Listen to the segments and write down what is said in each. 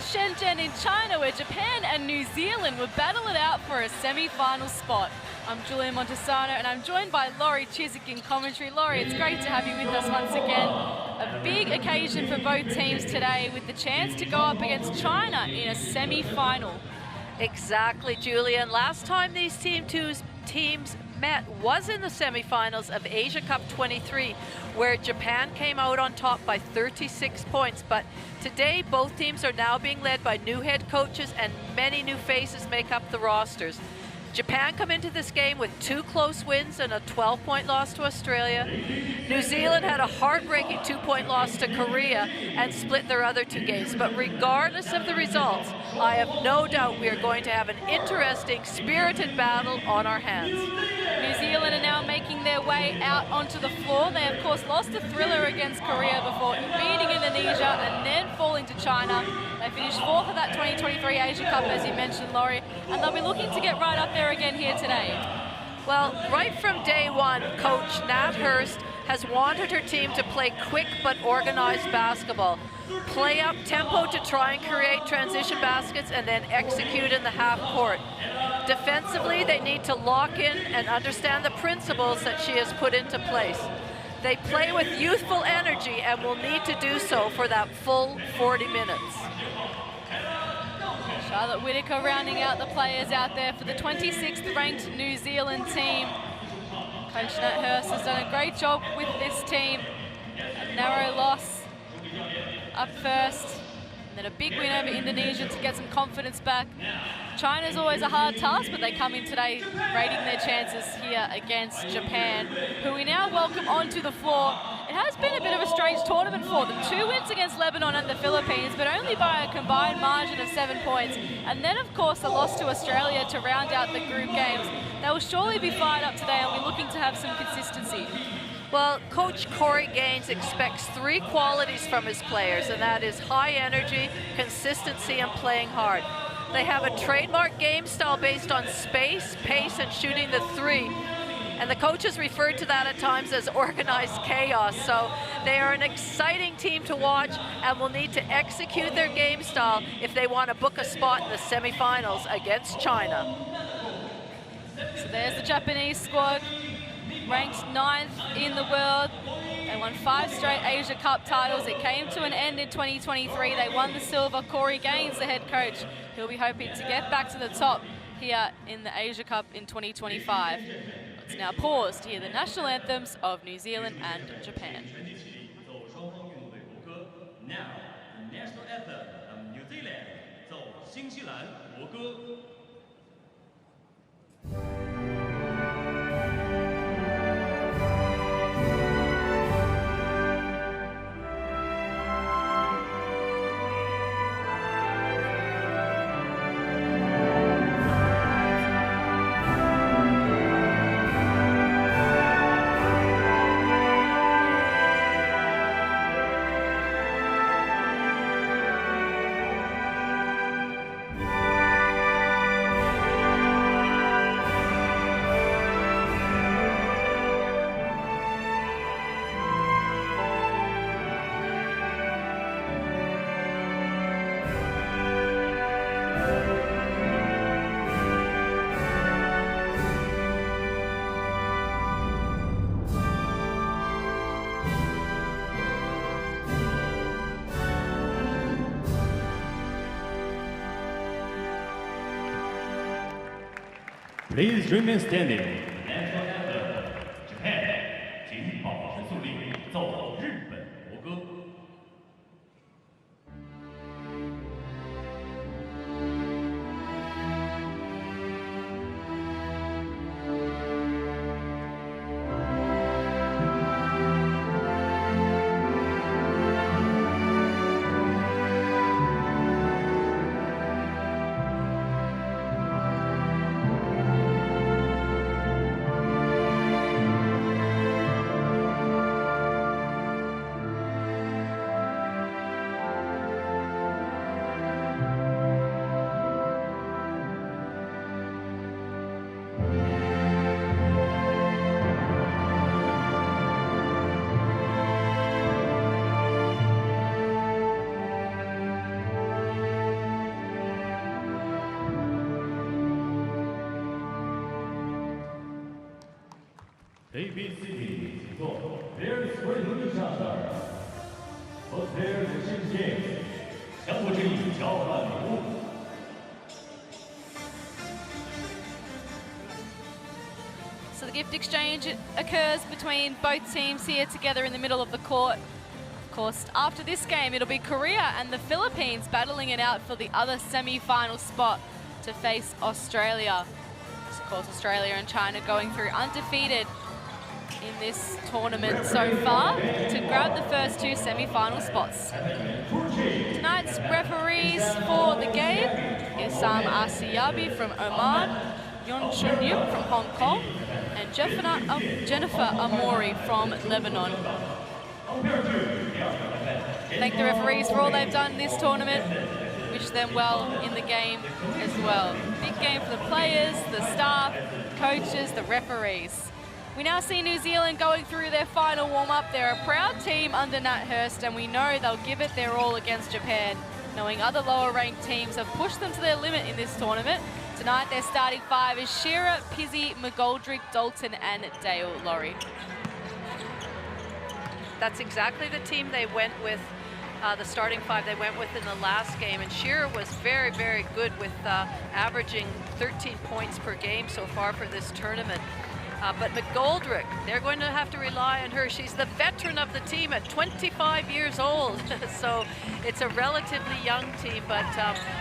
Shenzhen in China, where Japan and New Zealand would battle it out for a semi-final spot. I'm Julia Montesano, and I'm joined by Laurie Chiswick in commentary. Laurie, it's great to have you with us once again. A big occasion for both teams today, with the chance to go up against China in a semi-final. Exactly, Julia. And last time these teams met was in the semifinals of Asia Cup 23, where Japan came out on top by 36 points. But today, both teams are now being led by new head coaches, and many new faces make up the rosters. Japan come into this game with 2 close wins and a 12-point loss to Australia. New Zealand had a heartbreaking 2-point loss to Korea and split their other 2 games. But regardless of the results, I have no doubt we are going to have an interesting, spirited battle on our hands. New Zealand are now making their way out onto the floor. They, of course, lost a thriller against Korea before beating Indonesia and then falling to China. They finished 4th at that 2023 Asia Cup, as you mentioned, Laurie, and they'll be looking to get right up there again here today. Well, right from day one, Coach Nat Hurst has wanted her team to play quick but organized basketball. Play up tempo to try and create transition baskets and then execute in the half court. Defensively, they need to lock in and understand the principles that she has put into place. They play with youthful energy and will need to do so for that full 40 minutes. Charlotte Whittaker rounding out the players out there for the 26th ranked New Zealand team. Coach Nat Hurst has done a great job with this team. A narrow loss up first, and then a big win over Indonesia to get some confidence back. China's always a hard task, but they come in today rating their chances here against Japan, who we now welcome onto the floor. It has been a bit of a strange tournament for them. 2 wins against Lebanon and the Philippines, but only by a combined margin of 7 points. And then, of course, the loss to Australia to round out the group games. They will surely be fired up today and be looking to have some consistency. Well, Coach Corey Gaines expects 3 qualities from his players, and that is high energy, consistency, and playing hard. They have a trademark game style based on space, pace, and shooting the 3. And the coaches referred to that at times as organized chaos. So they are an exciting team to watch and will need to execute their game style if they want to book a spot in the semifinals against China. So there's the Japanese squad, ranked 9th in the world. They won 5 straight Asia Cup titles. It came to an end in 2023. They won the silver. Corey Gaines, the head coach, he'll be hoping to get back to the top here in the Asia Cup in 2025. It's now paused to hear the national anthems of New Zealand and Japan. Now, the national anthem of New Zealand, 奏新西兰国歌。Please remain standing. National anthem, Japan， 请保持肃立，奏日本国歌。ABCD 请坐 Pairs Ready each other. For pairs exchange games. 相互致意交换礼物。 So the gift exchange occurs between both teams here together in the middle of the court. Of course, after this game, it'll be Korea and the Philippines battling it out for the other semi-final spot to face Australia. Of course, Australia and China going through undefeated in this tournament so far to grab the first two semi-final spots. Tonight's referees for the game is Sam Asiyabi from Oman, Yon Chun Yuk from Hong Kong, and Jennifer Amori from Lebanon. Thank the referees for all they've done this tournament. Wish them well in the game as well. Big game for the players, the staff, coaches, the referees. We now see New Zealand going through their final warm-up. They're a proud team under Nat Hurst, and we know they'll give it their all against Japan, knowing other lower-ranked teams have pushed them to their limit in this tournament. Tonight, their starting five is Shearer, Pizzi, McGoldrick, Dalton, and Dale Laurie. That's exactly the team they went with, the starting five they went with in the last game. And Shearer was very, very good with averaging 13 points per game so far for this tournament. But McGoldrick, they're going to have to rely on her. She's the veteran of the team at 25 years old. So it's a relatively young team, but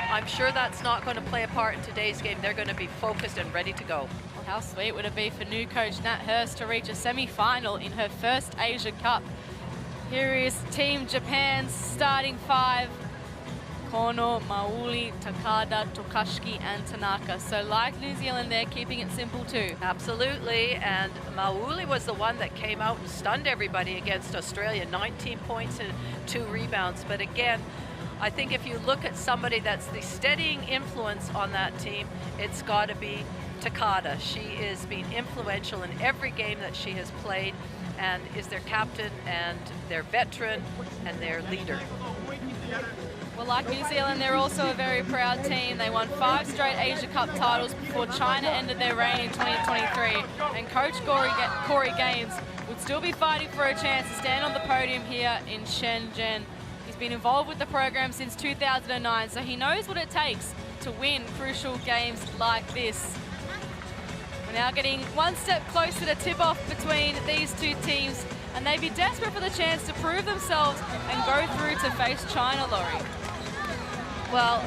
I'm sure that's not going to play a part in today's game. They're going to be focused and ready to go. Well, how sweet would it be for new coach Nat Hurst to reach a semi-final in her first Asia Cup? Here is Team Japan's starting five. Kono, Mauli, Takada, Tokashiki, and Tanaka. So like New Zealand, they're keeping it simple too. Absolutely, and Mauli was the one that came out and stunned everybody against Australia. 19 points and 2 rebounds. But again, I think if you look at somebody that's the steadying influence on that team, it's got to be Takada. She is being influential in every game that she has played and is their captain and their veteran and their leader. Well, like New Zealand, they're also a very proud team. They won 5 straight Asia Cup titles before China ended their reign in 2023. And coach Corey Gaines would still be fighting for a chance to stand on the podium here in Shenzhen. He's been involved with the program since 2009, so he knows what it takes to win crucial games like this. We're now getting one step closer to tip-off between these two teams, and they'd be desperate for the chance to prove themselves and go through to face China, Laurie. Well,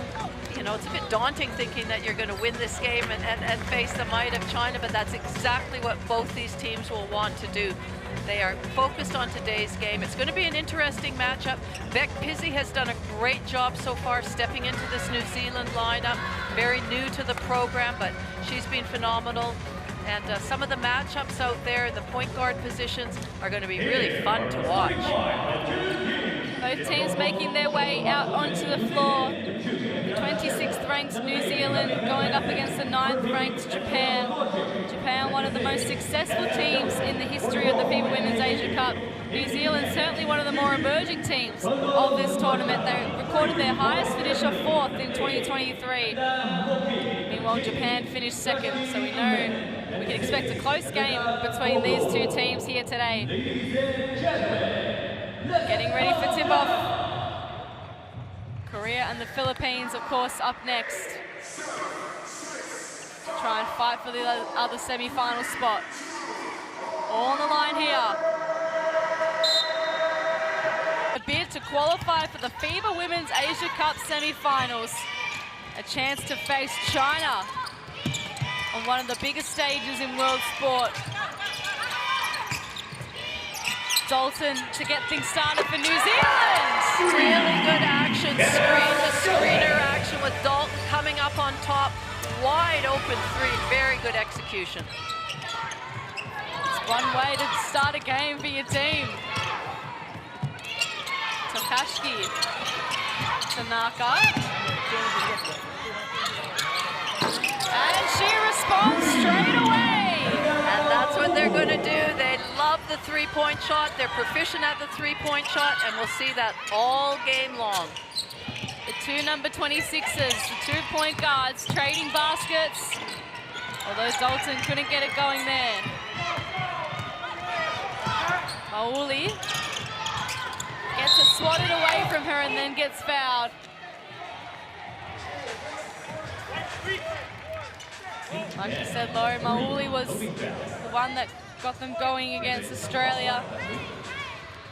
you know, it's a bit daunting thinking that you're going to win this game and face the might of China, but that's exactly what both these teams will want to do. They are focused on today's game. It's going to be an interesting matchup. Beck Pizzi has done a great job so far stepping into this New Zealand lineup. Very new to the program, but she's been phenomenal. And some of the matchups out there in the point guard positions are going to be really fun to watch. Both teams making their way out onto the floor. The 26th ranked New Zealand going up against the 9th ranked Japan. Japan, one of the most successful teams in the history of the FIBA Women's Asia Cup. New Zealand, certainly one of the more emerging teams of this tournament. They recorded their highest finish of 4th in 2023. Meanwhile, Japan finished 2nd, so we know we can expect a close game between these two teams here today. Getting ready for tip-off. Korea and the Philippines, of course, up next. Try and fight for the other semi-final spot. All on the line here. A bid to qualify for the FIBA Women's Asia Cup semi-finals. A chance to face China on one of the biggest stages in world sport. Dalton to get things started for New Zealand. Really good action, screener action with Dalton coming up on top. Wide open three, very good execution. It's one way to start a game for your team. Tokashiki, Tanaka. And she responds straight away. And that's what they're going to do. They love the three-point shot. They're proficient at the three-point shot, and we'll see that all game long. The two number 26s, the 2-point guards, trading baskets. Although Dalton couldn't get it going there. Mauli gets it swatted away from her and then gets fouled. Like you said, Laurie, Mauli was the one that got them going against Australia.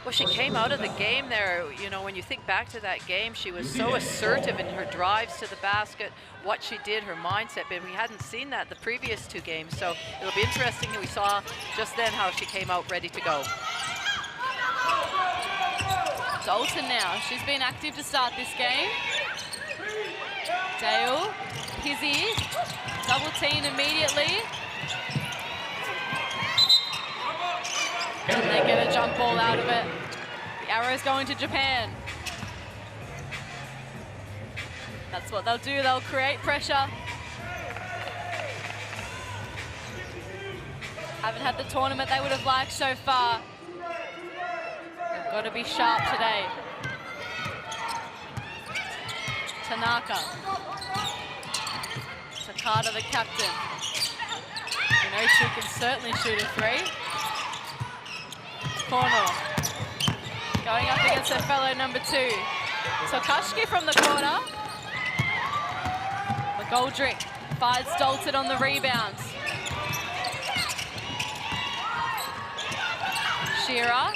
Well, she came out of the game there, you know, when you think back to that game, she was so assertive in her drives to the basket, what she did, her mindset, but we hadn't seen that the previous 2 games, so it'll be interesting that we saw just then how she came out ready to go. Dalton now, she's been active to start this game. Dale, Pizzy, double team immediately. And they get a jump ball out of it. The arrow's going to Japan. That's what they'll do, they'll create pressure. Haven't had the tournament they would have liked so far. They've got to be sharp today. Tanaka. Takada, the captain. You know, she can certainly shoot a 3. Corner. Going up against her fellow number 2. Tokashiki from the corner. McGoldrick finds Dalton on the rebounds. Shearer.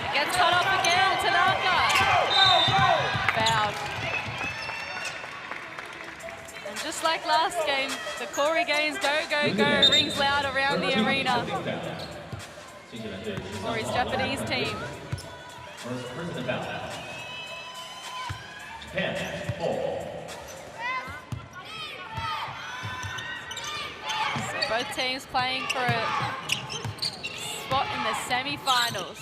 It gets cut off again. Tanaka. Fouled. And just like last game, the Corey Gaines go, go, go rings loud around the arena. For his Japanese team. So both teams playing for a spot in the semi-finals.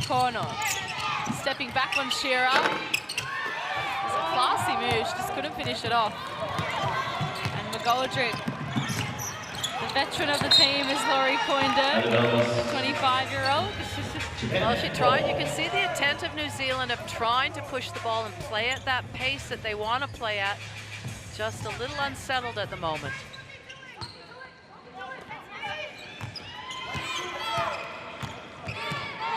Corner. Stepping back on Shearer. It's a classy move, she just couldn't finish it off. And McGoldrick. The veteran of the team is Laurie Coinder, 25-year-old. Well, she tried. You can see the intent of New Zealand of trying to push the ball and play at that pace that they want to play at. Just a little unsettled at the moment.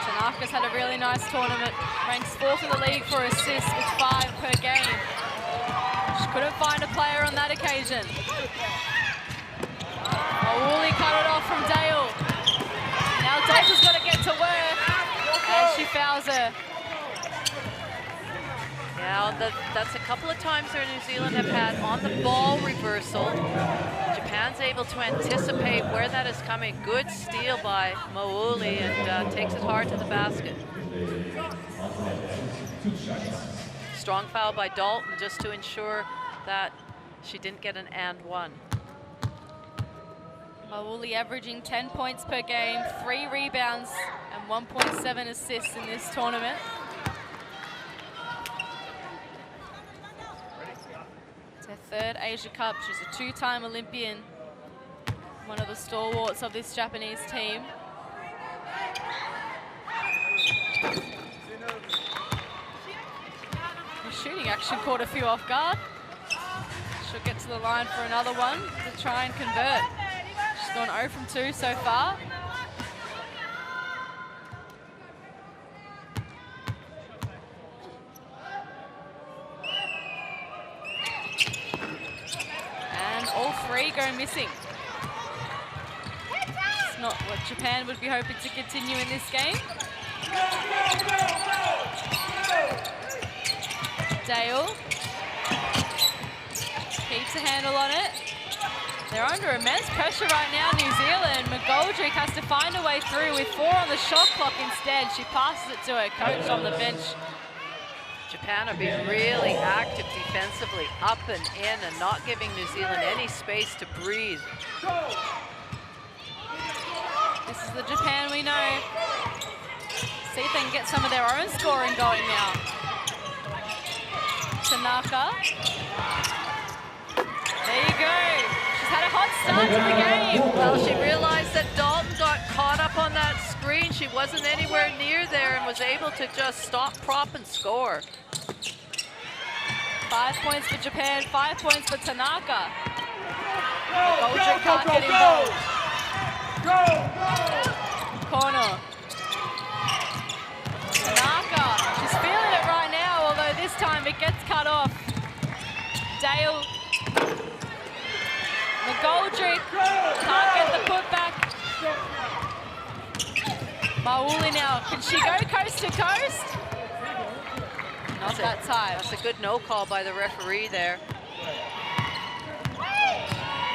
Tanaka's had a really nice tournament. Ranks 4th in the league for assists with 5 per game. She couldn't find a player on that occasion. Mauli cut it off from Dale. Now Dalton's got to get to work as she fouls her. Yeah, that's a couple of times where New Zealand have had on the ball reversal. Japan's able to anticipate where that is coming. Good steal by Mauli and takes it hard to the basket. Strong foul by Dalton just to ensure that she didn't get an and 1. Mauli averaging 10 points per game, 3 rebounds and 1.7 assists in this tournament. It's her 3rd Asia Cup. She's a 2-time Olympian, one of the stalwarts of this Japanese team. The shooting action caught a few off guard. She'll get to the line for another one to try and convert. She's gone 0 from 2 so far. And all 3 go missing. It's not what Japan would be hoping to continue in this game. Dale keeps a handle on it. They're under immense pressure right now, New Zealand. McGoldrick has to find a way through with 4 on the shot clock instead. She passes it to her coach on the bench. Japan are being really active defensively, up and in, and not giving New Zealand any space to breathe. This is the Japan we know. See if they can get some of their own scoring going now. Tanaka. There you go. She's had a hot start to the game. Well, she realized that Dalton got caught up on that screen. She wasn't anywhere near there and was able to just stop, prop, and score. 5 points for Japan, 5 points for Tanaka. McGoldrick can't get involved. Corner. Tanaka, she's feeling it right now, although this time it gets cut off. Dale. McGoldrick can't get the putback. Mauli now, can she go coast to coast? Not that time. That's a good no call by the referee there.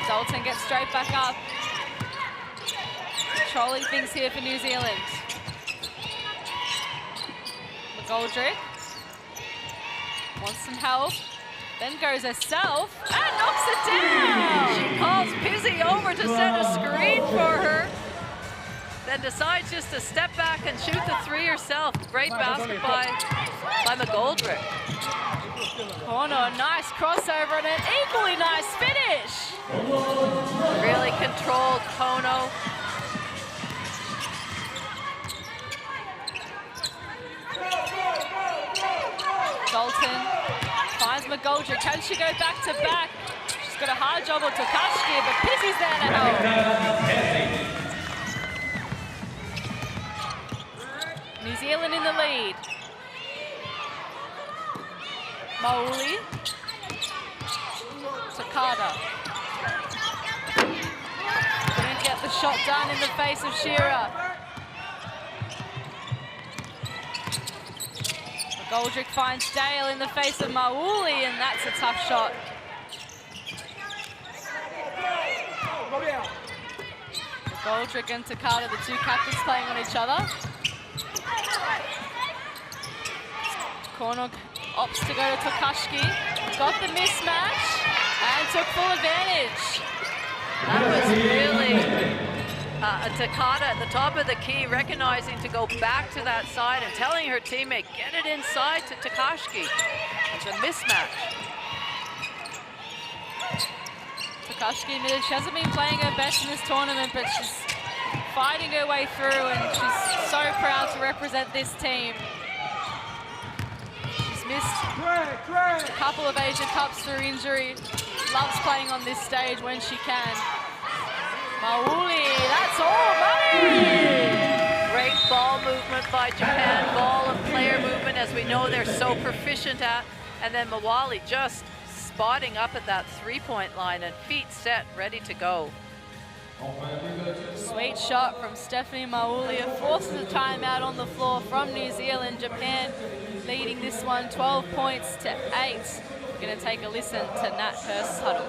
Dalton gets straight back up. Controlling things here for New Zealand. McGoldrick wants some help, then goes herself and knocks it down. She calls Pizzi over to set a screen for her, then decides just to step back and shoot the three herself. Great basket by McGoldrick. Corner, nice crossover and an equally nice finish. Really controlled Kono. Dalton finds McGoldrick. Can she go back to back? She's got a hard job on Tokashki, but Pizzi's there to help. New Zealand in the lead. Mauli. Takada. Couldn't get the shot done in the face of Shearer. McGoldrick finds Dale in the face of Mauli, and that's a tough shot. McGoldrick and Takada, the two captains playing on each other. Corner opts to go to Tokashki. Got the mismatch and took full advantage. That was really Takada at the top of the key, recognizing to go back to that side and telling her teammate, get it inside to Tokashki. It's a mismatch. Tokashki admitted she hasn't been playing her best in this tournament, but she's fighting her way through, and she's so proud to represent this team. She's missed a couple of Asia Cups through injury. Loves playing on this stage when she can. Mauli, that's all money! Great ball movement by Japan, ball and player movement, as we know they're so proficient at. And then Mauli just spotting up at that three-point line and feet set, ready to go. Sweet shot from Stephanie Mauli. It forces a timeout on the floor from New Zealand. Japan leading this one 12 points to 8. We're going to take a listen to Nat Hurst's huddle.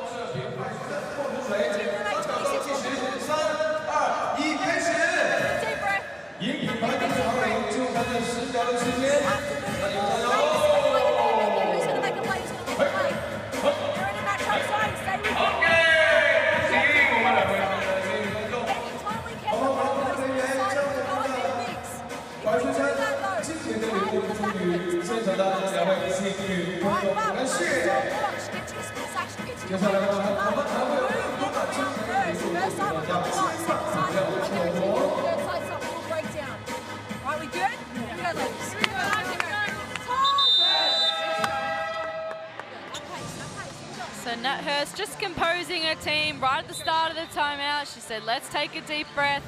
So Nat Hurst just composing her team right at the start of the timeout. She said, let's take a deep breath.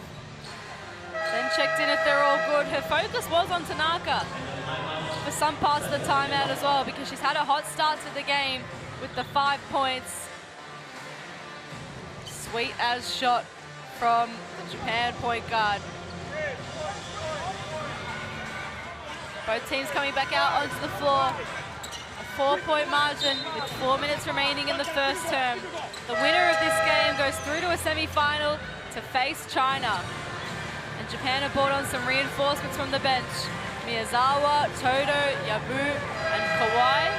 Then checked in if they're all good. Her focus was on Tanaka for some parts of the timeout as well, because she's had a hot start to the game with the 5 points. Sweet as shot from the Japan point guard. Both teams coming back out onto the floor. A 4-point margin with 4 minutes remaining in the first term. The winner of this game goes through to a semi-final to face China. And Japan have brought on some reinforcements from the bench. Miyazawa, Todo, Yabu, and Kawai.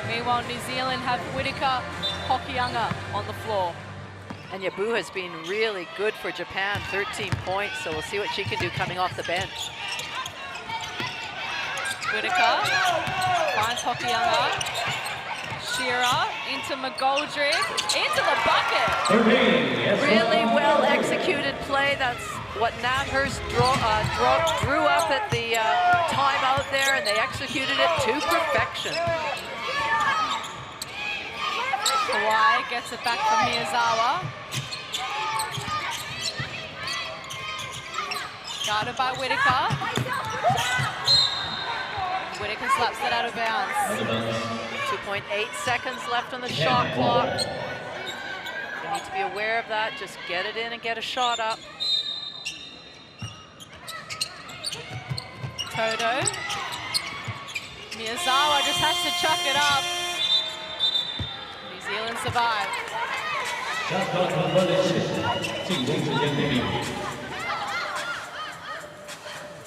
Meanwhile, New Zealand have Whitaker, Hokianga on the floor. And Yabu has been really good for Japan, 13 points, so we'll see what she can do coming off the bench. Whitaker finds Hokianga. Shearer into McGoldrick, into the bucket. Really well executed play. That's what Nat Hurst drew up at the timeout there, and they executed it to perfection. Kawhi gets it back from Miyazawa. Guarded by Whitaker. Whitaker slaps that out of bounds. 2.8 seconds left on the shot clock. You need to be aware of that. Just get it in and get a shot up. Toto. Miyazawa just has to chuck it up. New Zealand survive.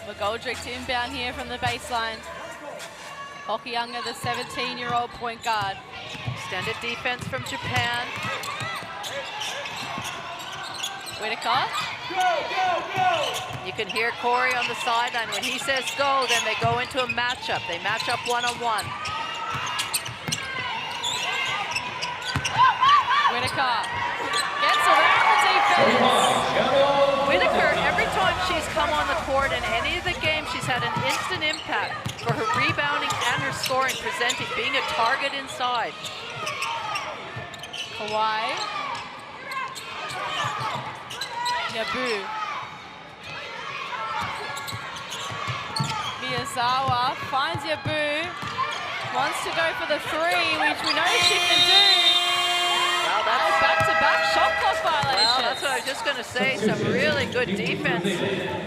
McGoldrick's inbound here from the baseline. Hokianga, the 17-year-old point guard. Extended defense from Japan. Whitaker. You can hear Corey on the sideline. When he says go, then they go into a matchup. They match up one-on-one. Whitaker gets around the defense. Whitaker, every time she's come on the court in any of the games, she's had an instant impact for her rebounding and her scoring, presenting, being a target inside. Kawhi. Yabu. Miyazawa finds Yabu. Wants to go for the three, which we know she can do. Well, that's back-to-back shot clock violations. Well, that's what I was just going to say. Some really good defense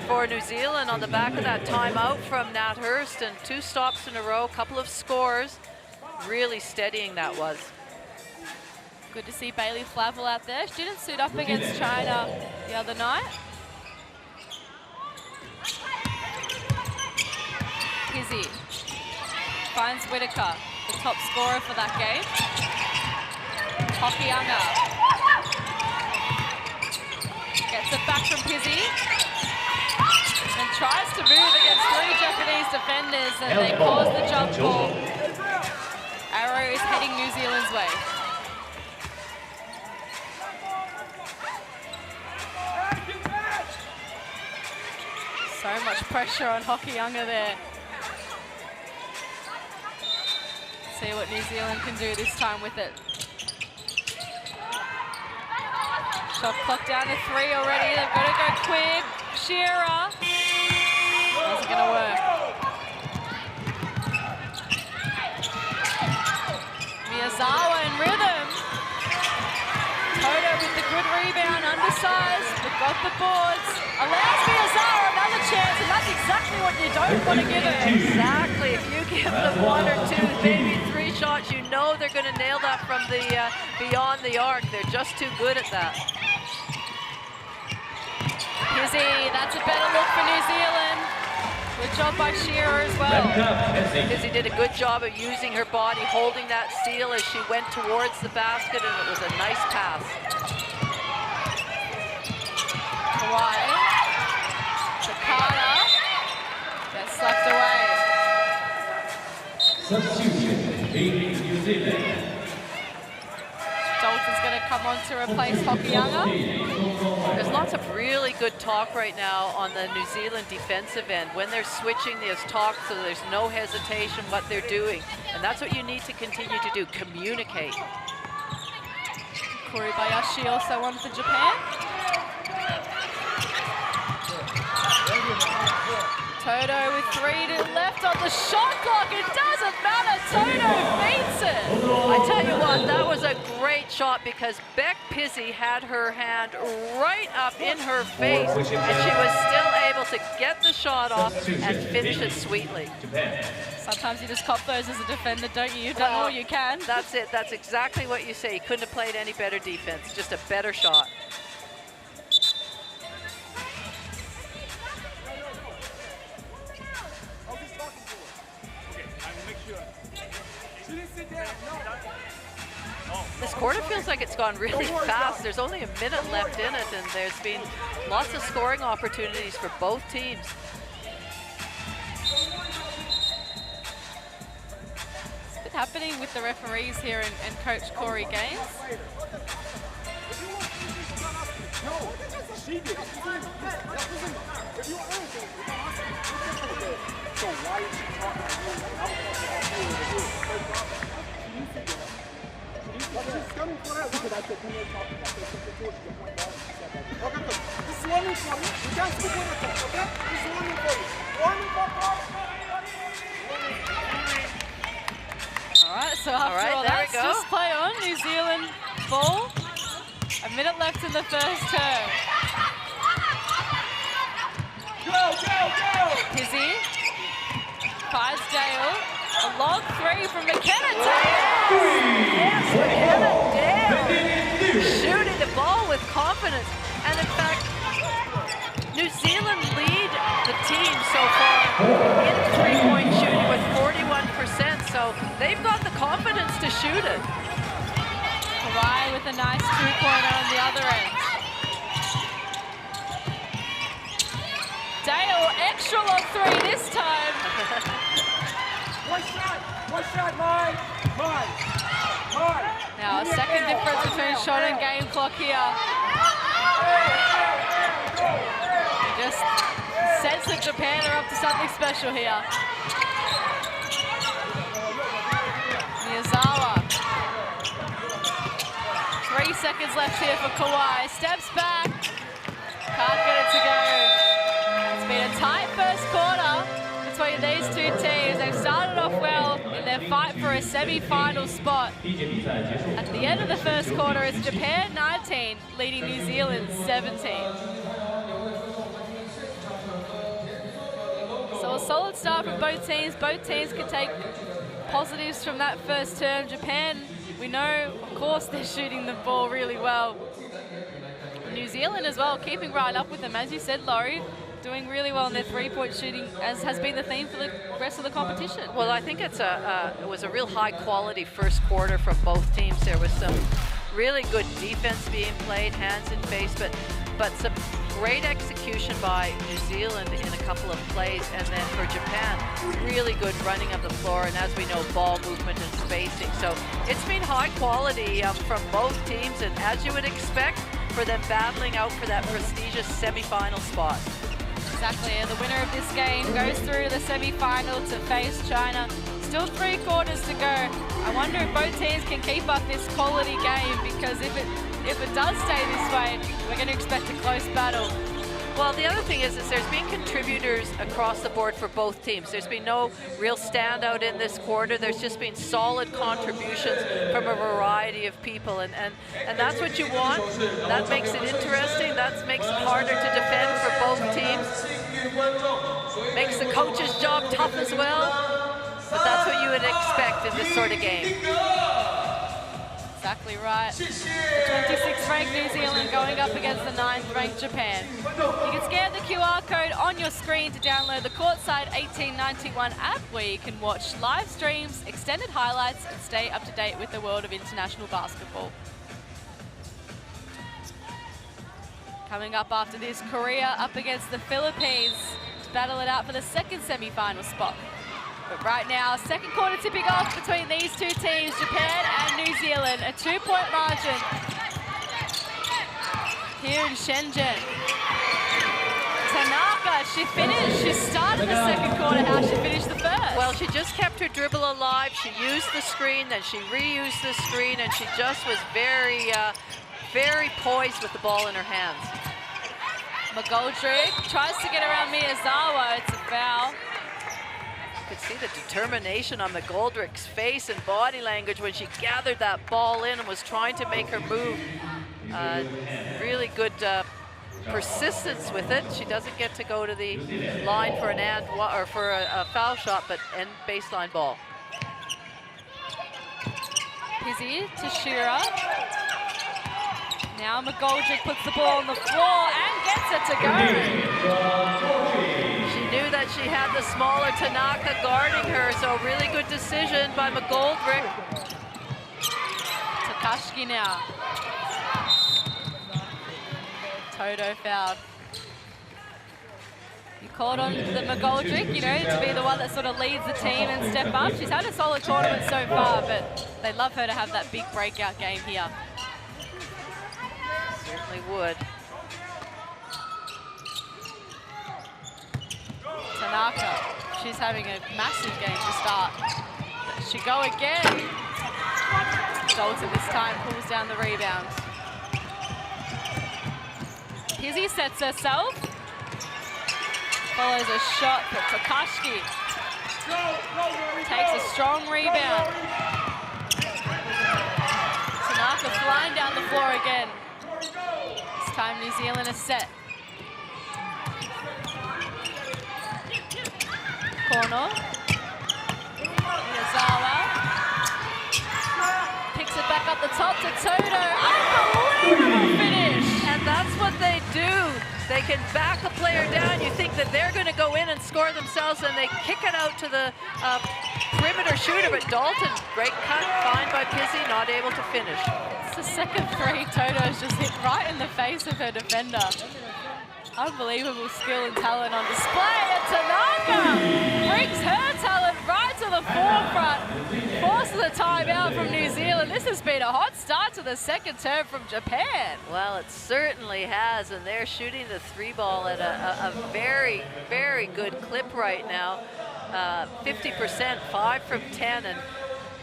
for New Zealand on the back of that timeout from Nat Hurst, and 2 stops in a row, a couple of scores. Really steadying that was. Good to see Bailey Flavel out there. She didn't suit up against China the other night. Pizzi finds Whitaker, the top scorer for that game. Hokianga gets it back from Pizzi and tries to move against 3 Japanese defenders, and they cause the jump ball. Arrow is heading New Zealand's way. So much pressure on Hokianga there. See what New Zealand can do this time with it. Shot clock down to 3 already. They've got to go quick. Shearer. Wasn't going to work. Miyazawa in rhythm. Toto with the good rebound, undersized, but got the boards. Allows Miyazawa another chance, and that's exactly what you don't want to give her. Exactly. If you give them 1 or 2, maybe 3 shots, you know they're going to nail that from the beyond the arc. They're just too good at that. Pizzi, that's a better look for New Zealand. Good job by Shearer as well. Pizzi did a good job of using her body, holding that steal as she went towards the basket, and it was a nice pass. Kawhi. Takada. Gets slapped away. Substitution, New Zealand. Dalton's going to come on to replace Hokianga. There's lots of really good talk right now on the New Zealand defensive end. When they're switching, there's talk, so there's no hesitation what they're doing. And that's what you need to continue to do, communicate. Kuribayashi also on for Japan. Toto with 3 left on the shot clock. It doesn't matter. Toto beats it. I tell you what, that was a great shot because Beck Pizzi had her hand right up in her face, and she was still able to get the shot off and finish it sweetly. Sometimes you just cop those as a defender, don't you? You've done all you can. That's it. That's exactly what you say. You couldn't have played any better defense. Just a better shot. This quarter feels like it's gone really fast. There's only a minute left in it, and there's been lots of scoring opportunities for both teams. What's been happening with the referees here and Coach Corey Gaines? This is what warming for you. You can't speak when you talk, okay? He's warming for you. Warming for All right, so after all that's just play on. New Zealand ball. A minute left in the first term. Go, go, go! Pizzy finds Dale. A long three from McKenna. Dale! Yes, McKenna Dale shooting the ball with confidence. And in fact, New Zealand lead the team so far in three-point shooting with 41%. So they've got the confidence to shoot it. Kawhi with a nice two-pointer on the other end. Dale, extra long three this time. One shot, mine. Now a second difference between shot and game clock here. You just sense that Japan are up to something special here. Miyazawa. 3 seconds left here for Kawhi. Steps back. Can't get it to go. It's been a tight first quarter between these two teams. They've started off well in their fight for a semi-final spot. At the end of the first quarter, it's Japan 19 leading New Zealand 17. So a solid start from both teams. Both teams can take positives from that first term. Japan, we know, of course, they're shooting the ball really well. New Zealand as well, keeping right up with them. As you said, Laurie, doing really well in their three-point shooting, as has been the theme for the rest of the competition. Well, I think it was a real high-quality first quarter from both teams. There was some really good defense being played, hands in face, but some great execution by New Zealand in a couple of plays, and then for Japan, really good running of the floor, and as we know, ball movement and spacing. So it's been high quality from both teams, and as you would expect, for them battling out for that prestigious semi-final spot. Exactly, and the winner of this game goes through to the semi-final to face China. Still 3 quarters to go. I wonder if both teams can keep up this quality game, because if it does stay this way, we're going to expect a close battle. Well, the other thing is there's been contributors across the board for both teams. There's been no real standout in this quarter. There's just been solid contributions from a variety of people, and that's what you want. That makes it interesting. That makes it harder to defend for both teams. Makes the coach's job tough as well. But that's what you would expect in this sort of game. Exactly right. The 26th ranked New Zealand going up against the 9th ranked Japan. You can scan the QR code on your screen to download the Courtside 1891 app, where you can watch live streams, extended highlights, and stay up to date with the world of international basketball. Coming up after this, Korea up against the Philippines to battle it out for the second semi-final spot. But right now, second quarter tipping off between these two teams, Japan and New Zealand, a 2-point margin here in Shenzhen. Tanaka, she started the second quarter. How she finished the first? Well, she just kept her dribble alive. She used the screen, then she reused the screen, and she just was very, very poised with the ball in her hands. McGoldrick tries to get around Miyazawa. It's a foul. You could see the determination on McGoldrick's face and body language when she gathered that ball in and was trying to make her move. Really good persistence with it. She doesn't get to go to the line for an a foul shot, but end baseline ball. Pizzy to Shearer. Now McGoldrick puts the ball on the floor and gets it to go. She knew that she had the smaller Tanaka guarding her, so really good decision by McGoldrick. Takashiki now. Toto fouled. You called on the McGoldrick, you know, to be the one that sort of leads the team and step up. She's had a solid tournament so far, but they'd love her to have that big breakout game here. Certainly would. Tanaka, she's having a massive game to start. She go again. Dalton this time pulls down the rebound. Pizzi sets herself. Follows a shot for Takashi. Takes a strong rebound. Tanaka flying down the floor again. This time New Zealand is set. Corner. Miyazawa. Picks it back up the top to Toto. Unbelievable finish! And that's what they do. They can back a player down. You think that they're going to go in and score themselves, and they kick it out to the perimeter shooter. But Dalton, great cut, fine by Pizzi, not able to finish. It's the second three Toto has just hit right in the face of her defender. Unbelievable skill and talent on display. And Tanaka brings her talent right to the forefront. Forces a timeout from New Zealand. This has been a hot start to the second term from Japan. Well, it certainly has, and they're shooting the three ball at a very, very good clip right now. 50%, 5 from 10, and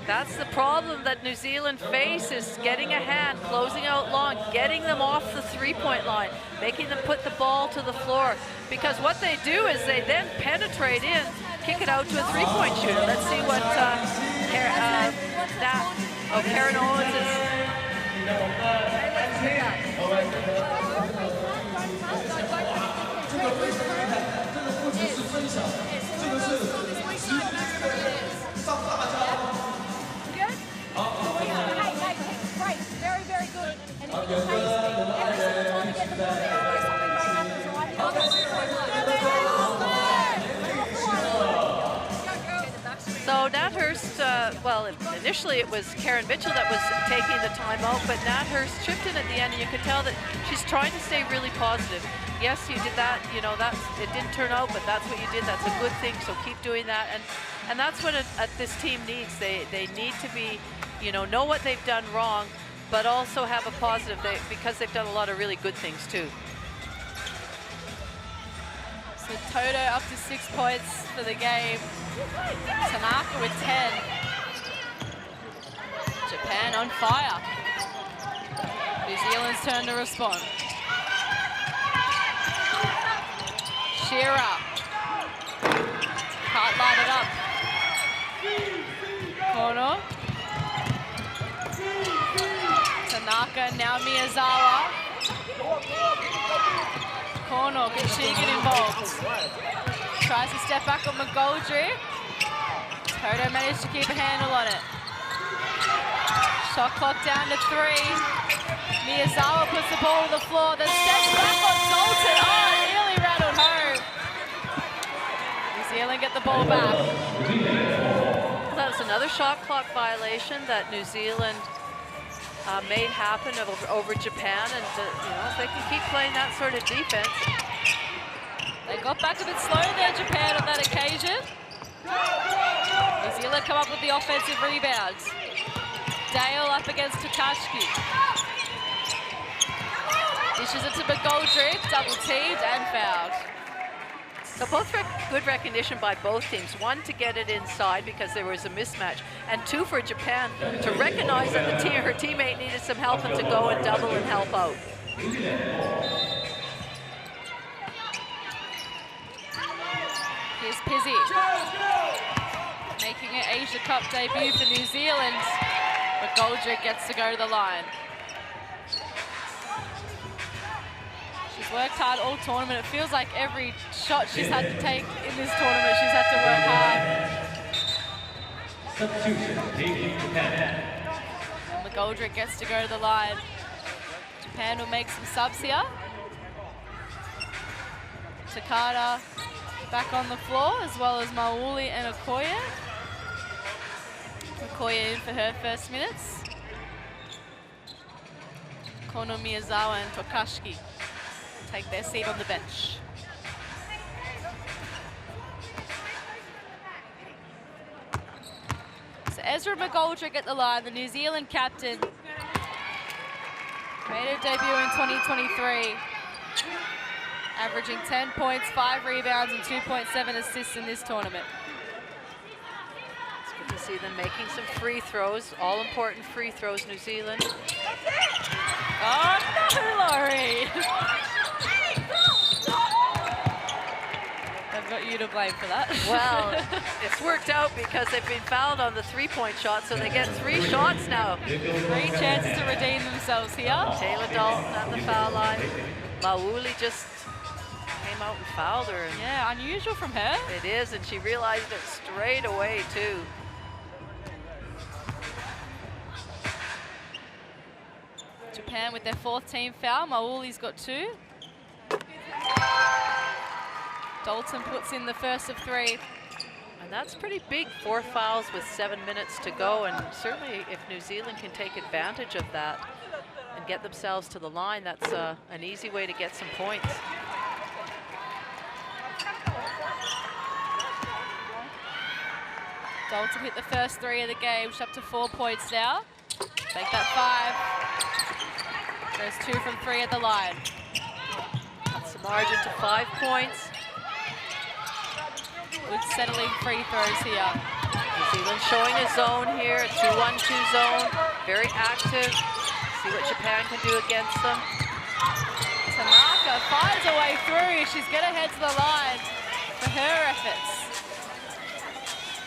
that's the problem that New Zealand faces, getting a hand, closing out long, getting them off the three-point line, making them put the ball to the floor. Because what they do is they then penetrate in, kick it out to a three-point shooter. Let's see what Karen Owens So Nathurst, well, initially it was Karen Mitchell that was taking the timeout, but Nathurst chipped in at the end, and you could tell that she's trying to stay really positive. Yes, you did that, you know, it didn't turn out, but that's what you did. That's a good thing, so keep doing that. And that's what this team needs. They need to be, you know what they've done wrong, but also have a positive, because they've done a lot of really good things too. So Toto up to 6 points for the game. Tanaka with 10. Japan on fire. New Zealand's turn to respond. Shearer. Can't light it up. Corner. Tanaka, now Miyazawa. Corner, Gachigan involved. Tries to step back on McGoldrick. Toto managed to keep a handle on it. Shot clock down to 3. Miyazawa puts the ball on the floor, then steps back on Dalton. Oh, nearly rattled home. New Zealand get the ball back. That was another shot clock violation that New Zealand made happen over Japan, and if they can keep playing that sort of defense. They got back a bit slow there, Japan, on that occasion. New Zealand come up with the offensive rebounds. Dale up against Takashi. Dishes it to McGoldrick, double teamed and fouled. So both good recognition by both teams. One, to get it inside because there was a mismatch, and two, for Japan to recognize that her teammate needed some help and to go and double and help out. Here's Pizzi. Making an Asia Cup debut for New Zealand. McGoldrick gets to go to the line. She's worked hard all tournament. It feels like every shot she's had to take in this tournament, she's had to work hard. Substitution, Japan. McGoldrick gets to go to the line. Japan will make some subs here. Takada back on the floor, as well as Mauli and Okoye. Okoye in for her first minutes. Kono Miyazawa and Takashi take their seat on the bench. So Ezra McGoldrick at the line, the New Zealand captain. Made her debut in 2023. Averaging 10 points, 5 rebounds, and 2.7 assists in this tournament. It's good to see them making some free throws, all important free throws, New Zealand. Oh, no, Laurie! Got you to blame for that. Well, it's worked out because they've been fouled on the three-point shot, so they get 3 shots now. 3 chances to redeem themselves here. Taylor Dalton at the foul line. Mauli just came out and fouled her. And yeah, unusual from her. it is, and she realized it straight away, too. Japan with their 4th team foul. Mauli's got 2. Dalton puts in the first of 3. And that's pretty big, 4 fouls with 7 minutes to go. And certainly if New Zealand can take advantage of that and get themselves to the line, that's an easy way to get some points. Dalton hit the first 3 of the game. She's up to 4 points now. Make that 5. There's 2 from 3 at the line. That's the margin to 5 points. Good settling free throws here. New Zealand showing a zone here, a 2-1-2 zone. Very active. See what Japan can do against them. Tanaka finds her way through. She's going to head to the line for her efforts.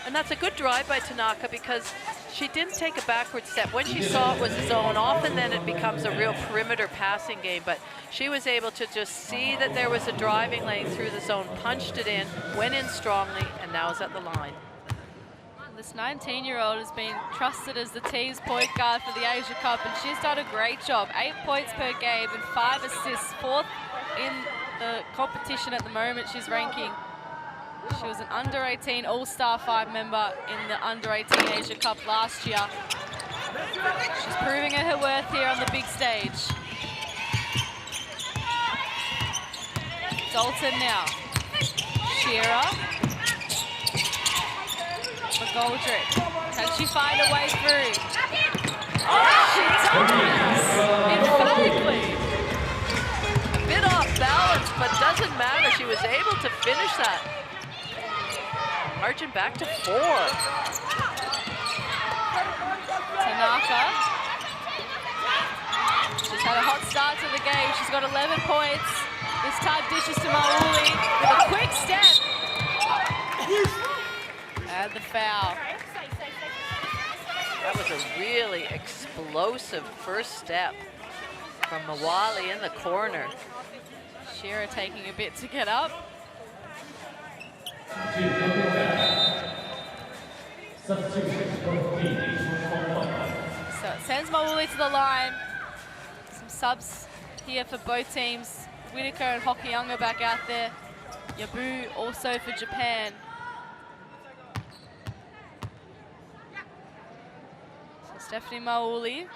And that's a good drive by Tanaka because she didn't take a backward step. When she saw it was a zone, often then it becomes a real perimeter passing game, but she was able to just see that there was a driving lane through the zone, punched it in, went in strongly, and now is at the line. This 19-year-old has been trusted as the team's point guard for the Asia Cup, and she's done a great job. 8 points per game and 5 assists, 4th in the competition at the moment. She's ranking. She was an under-18 All-Star 5 member in the under-18 Asia Cup last year. She's proving her worth here on the big stage. Dalton now. Shearer. McGoldrick. Can she find a way through? Oh, she does! Emphatically. A bit off balance, but doesn't matter. She was able to finish that. Margin back to 4. Tanaka. She's had a hot start to the game. She's got 11 points. This time dishes to Mauli with a quick step. And the foul. That was a really explosive first step from Mawali in the corner. Shearer taking a bit to get up. So it sends Mauli to the line. Some subs here for both teams. Whitaker and Hokianga back out there. Yabu also for Japan. So Stephanie Mauli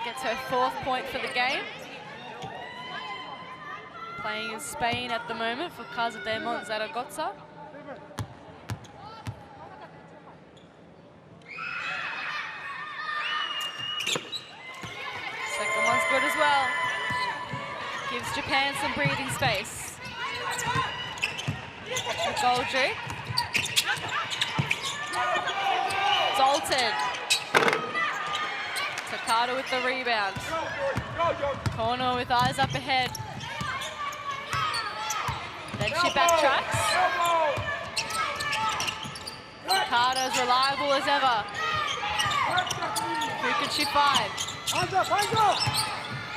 gets her 4th point for the game. Playing in Spain at the moment for Casa de Zaragoza. Second one's good as well. Gives Japan some breathing space. McGoldrick. Dalton. Takada with the rebound. Corner with eyes up ahead. Then she backtracks. Takada's reliable as ever. Who can she find?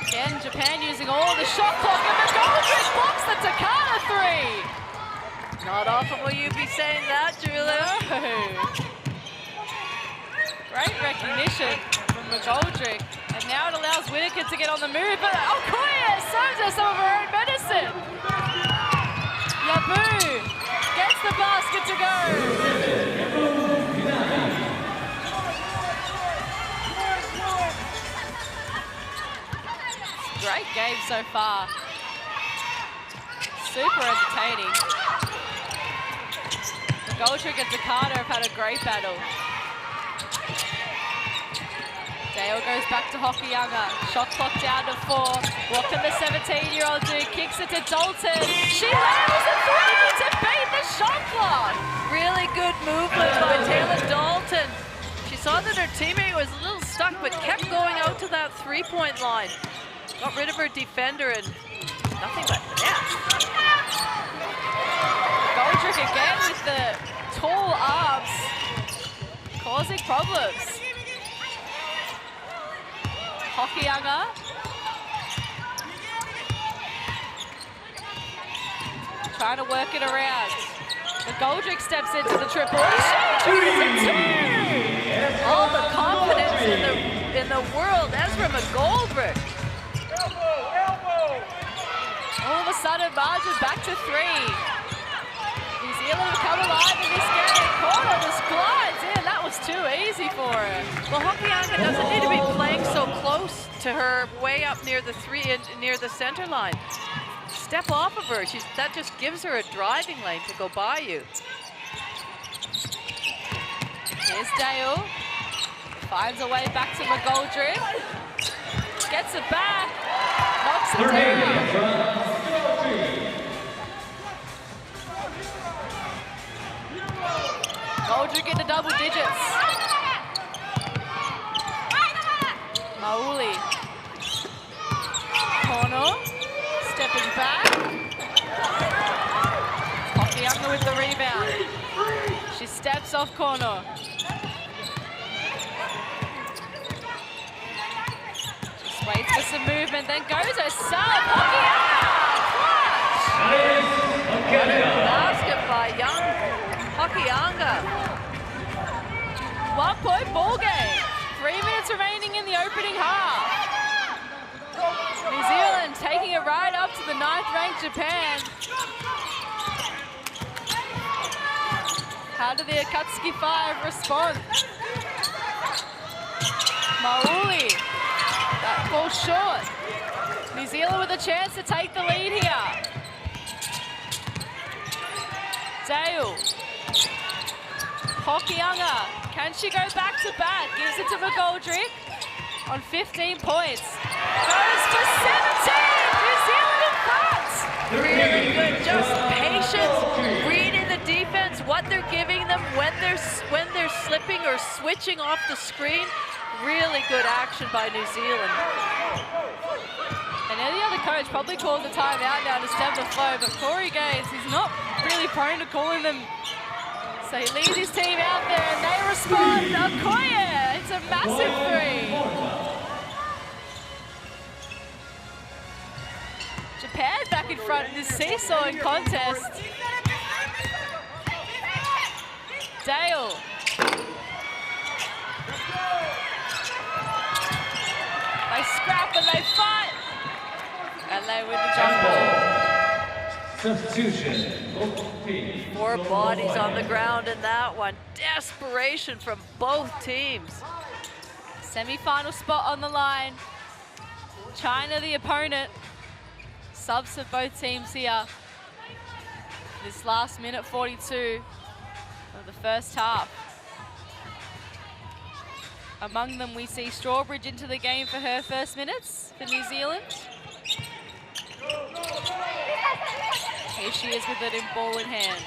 Again, Japan using all the shot clock, and McGoldrick blocks the Takada 3. Not often will you be saying that, Julia. No. Great recognition from McGoldrick. And now it allows Whitaker to get on the move, but Okoye serves her some of her own medicine. Yabu gets the basket to go. Great game so far. Super entertaining. McGoldrick and Takada have had a great battle. Dale goes back to Hokianga. Shot clock down to 4. What can the 17-year-old do? Kicks it to Dalton. She nails a 3 to beat the shot clock. Really good movement by Taylor Dalton. She saw that her teammate was a little stuck, but kept going out to that 3-point line. Got rid of her defender and nothing but net. Goldrick again with the tall arms, causing problems. Hokianga. Trying to work it around. The Goldrick steps into the triple. All the confidence in the world. Ezra McGoldrick. All of a sudden, margin back to 3. New Zealand have come alive in this game. Corner just glides in. That was too easy for her. Well, Hokianga doesn't need to be playing so close to her, way up near the near the center line. Step off of her. That just gives her a driving lane to go by you. Here's Dale. Finds a way back to McGoldrick. Gets it back. Knocks it down. Goldrick into double digits. Mauli. Corner. Stepping back. Hokianga with the rebound. She steps off corner. Just waits for some movement, then goes a sub. Hokianga! Basket by young Hokianga. 1 point ball game. 3 minutes remaining in the opening half. New Zealand taking it right up to the 9th ranked Japan. How do the Akatsuki 5 respond? Mauli, that falls short. New Zealand with a chance to take the lead here. Dale. Hokianga, can she go back to back? Gives it to McGoldrick on 15 points. Goes for 17! New Zealand in front! Really good, just patience, reading the defense, what they're giving them when they're slipping or switching off the screen. Really good action by New Zealand. And any other coach probably calls a timeout now to stem the flow, but Corey Gaines, he's not really prone to calling them. So he leads his team out there and they respond. Okoye, it's a massive 3. Japan back in front in this seesawing contest. Dale. They scrap and they fight. And they win the jump ball. Substitution. 4 bodies on the ground in that one. Desperation from both teams. Semi-final spot on the line. China the opponent. Subs for both teams here. This last minute 42 of the first half. Among them we see Strawbridge into the game for her first minutes for New Zealand. Here she is with it in ball in hand.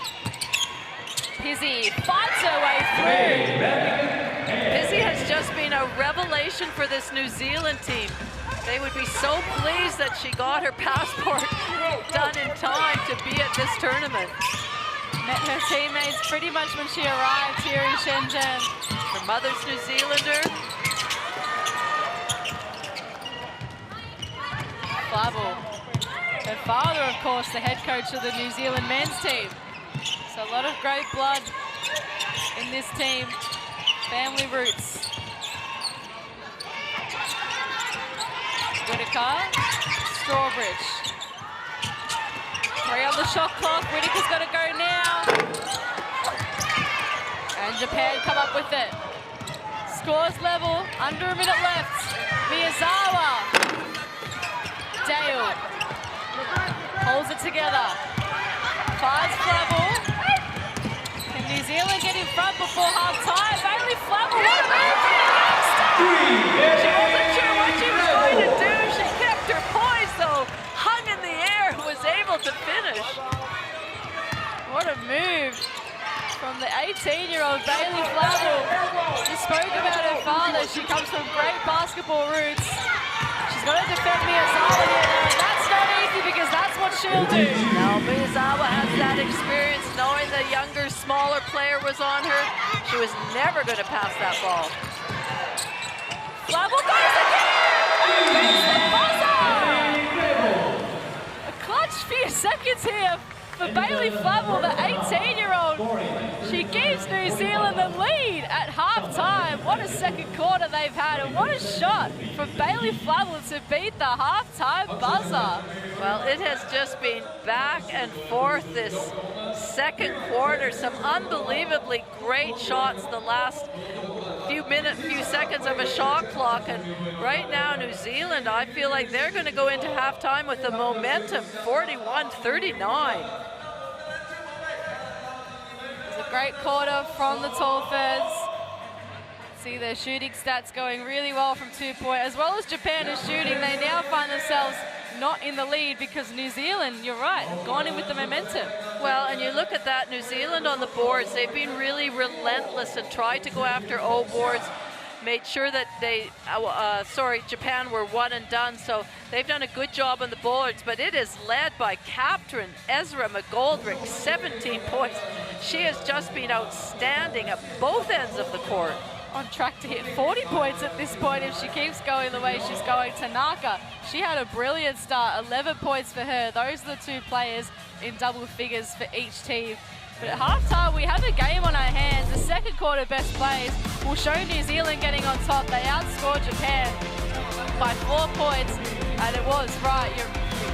Pizzy fights her way through. Pizzy has just been a revelation for this New Zealand team. They would be so pleased that she got her passport done in time to be at this tournament. Met her teammates pretty much when she arrived here in Shenzhen. Her mother's New Zealander. Flavel. Her father, of course, the head coach of the New Zealand men's team. So a lot of great blood in this team. Family roots. Whittaker, Strawbridge. 3 on the shot clock. Whittaker's got to go now. And Japan come up with it. Scores level, under a minute left. Miyazawa. Dale. Holds it together. Finds Flavel. Can New Zealand get in front before half time? Bailey Flavel, what a move from the youngster! She wasn't sure what she was going to do. She kept her poise though, hung in the air, was able to finish. What a move from the 18-year-old Bailey Flavel. She spoke about her father. She comes from great basketball roots. She's got to defend Miyazawa here though, and that's no not easy because that's what she'll do. Now Miyazawa has that experience knowing the younger, smaller player was on her. She was never going to pass that ball. Flavel goes again! Brings the buzzer! A clutch few seconds here for Bailey Flavel, the 18-year-old. She gives New Zealand the lead at halftime. What a second quarter they've had, and what a shot from Bailey Flavel to beat the halftime buzzer. Well, it has just been back and forth this second quarter. Some unbelievably great shots the last few seconds of a shot clock, and right now New Zealand, I feel like they're going to go into halftime with the momentum, 41-39. It's a great quarter from the Tallfords. See their shooting stats going really well from 2-point, as well as Japan is shooting. They now find themselves not in the lead because New Zealand, you're right, have gone in with the momentum. Well, and you look at that, New Zealand on the boards, they've been really relentless and tried to go after O boards, made sure that they, Japan were one and done, so they've done a good job on the boards, but it is led by captain Ezra McGoldrick, 17 points. She has just been outstanding at both ends of the court. On track to hit 40 points at this point if she keeps going the way she's going. Tanaka, she had a brilliant start, 11 points for her. Those are the two players in double figures for each team. But at halftime, we have a game on our hands. The second quarter best plays will show New Zealand getting on top. They outscored Japan by 4 points, and it was right.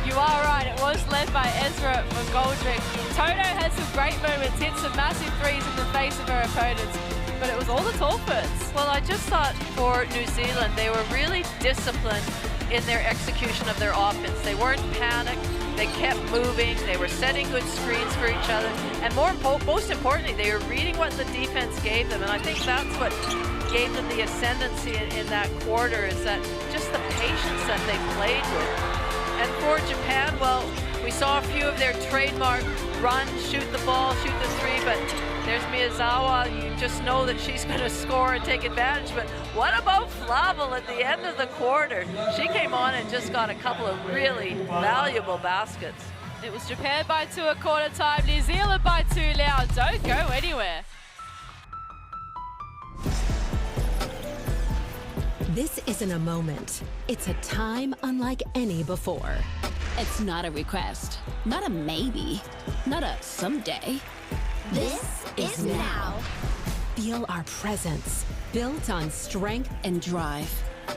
You are right, it was led by Ezra McGoldrick. Toto had some great moments, hit some massive threes in the face of her opponents, but it was all the Tallfords. Well, I just thought for New Zealand, they were really disciplined in their execution of their offense. They weren't panicked, they kept moving, they were setting good screens for each other, and most importantly, they were reading what the defense gave them, and I think that's what gave them the ascendancy in that quarter, is that just the patience that they played with. And for Japan, well, we saw a few of their trademark run, shoot the ball, shoot the three, but there's Miyazawa. You just know that she's going to score and take advantage. But what about Flavel at the end of the quarter? She came on and just got a couple of really valuable baskets. It was Japan by 2 at quarter time, New Zealand by 2 now. Don't go anywhere. This isn't a moment. It's a time unlike any before. It's not a request, not a maybe, not a someday. This is now. Feel our presence, built on strength and drive.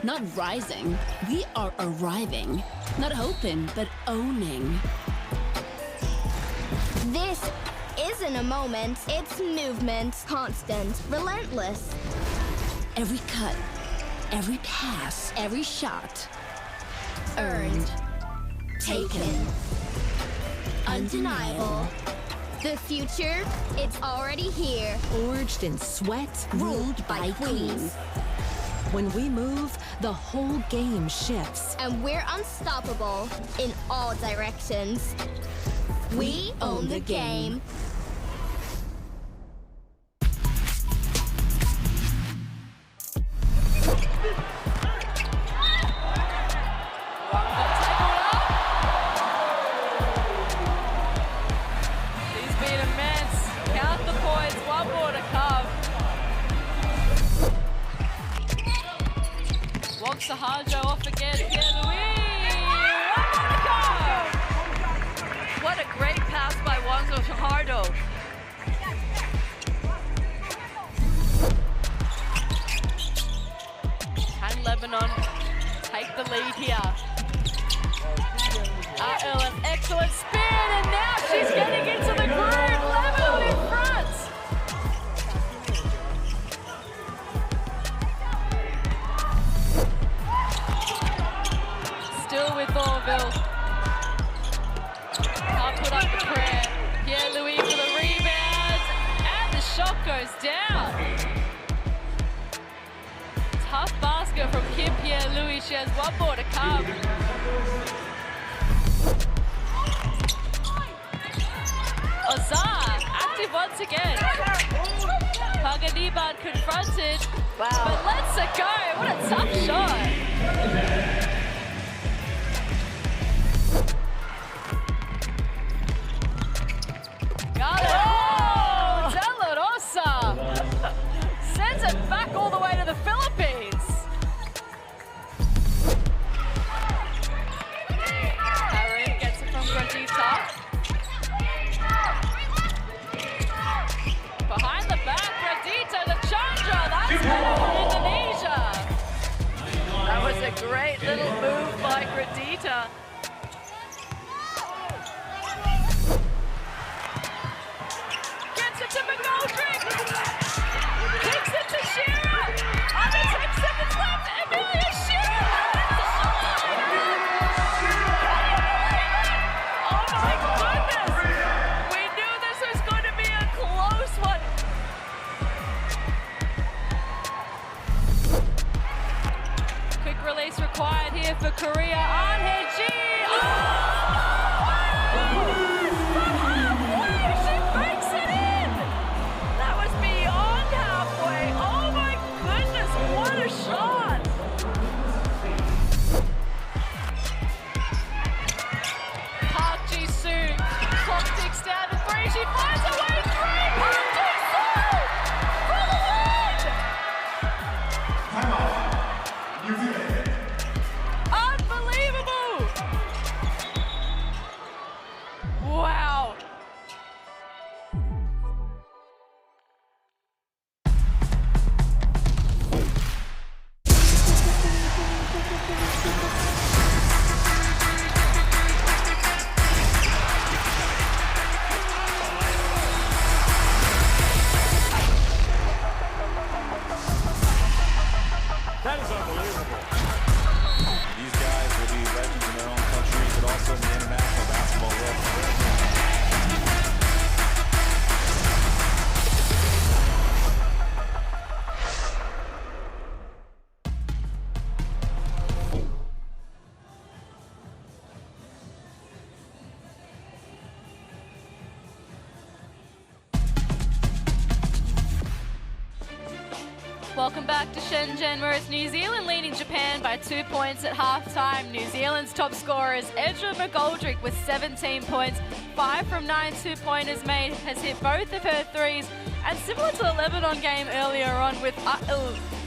Not rising, we are arriving. Not hoping, but owning. This isn't a moment, it's movement. Constant, relentless. Every cut, every pass, every shot. Earned. Taken. Undeniable. The future, it's already here. Forged in sweat, ruled by queens. When we move, the whole game shifts. And we're unstoppable in all directions. We own the game. Sahajo off again, Pierre-Louis! What a great pass by Wangzo Sahajo. Can Lebanon take the lead here? An excellent spin, and now she's getting into the groove. Lebanon in front. Still with Orville. Can't put up the prayer. Pierre-Louis for the rebound, and the shot goes down. Tough basket from Kim Pierre-Louis. She has one more to come. Ozar, active once again. Paganiban confronted, but lets it go. What a tough shot. great little move by Gradita. Gets it to McGoldrick. Kicks it to Shearer. Under 10 seconds left. Amelia Shearer. Oh my goodness. We knew this was going to be a close one. Quick release required here for Korea. Anhe Ji. She breaks it in. That was beyond halfway. Oh my goodness, what a shot. Park Ji-soo. Clock ticks down to 3. She finds her way through. Park Ji-soo for the win. New Zealand. Unbelievable. Wow. That is unbelievable. These guys will be legends in their own countries, but also in the international basketball world. Welcome back to Shenzhen, where it's New Zealand leading Japan by 2 points at halftime. New Zealand's top scorer is Edra McGoldrick with 17 points. 5 from 9 two-pointers made, has hit both of her threes. And similar to the Lebanon game earlier on with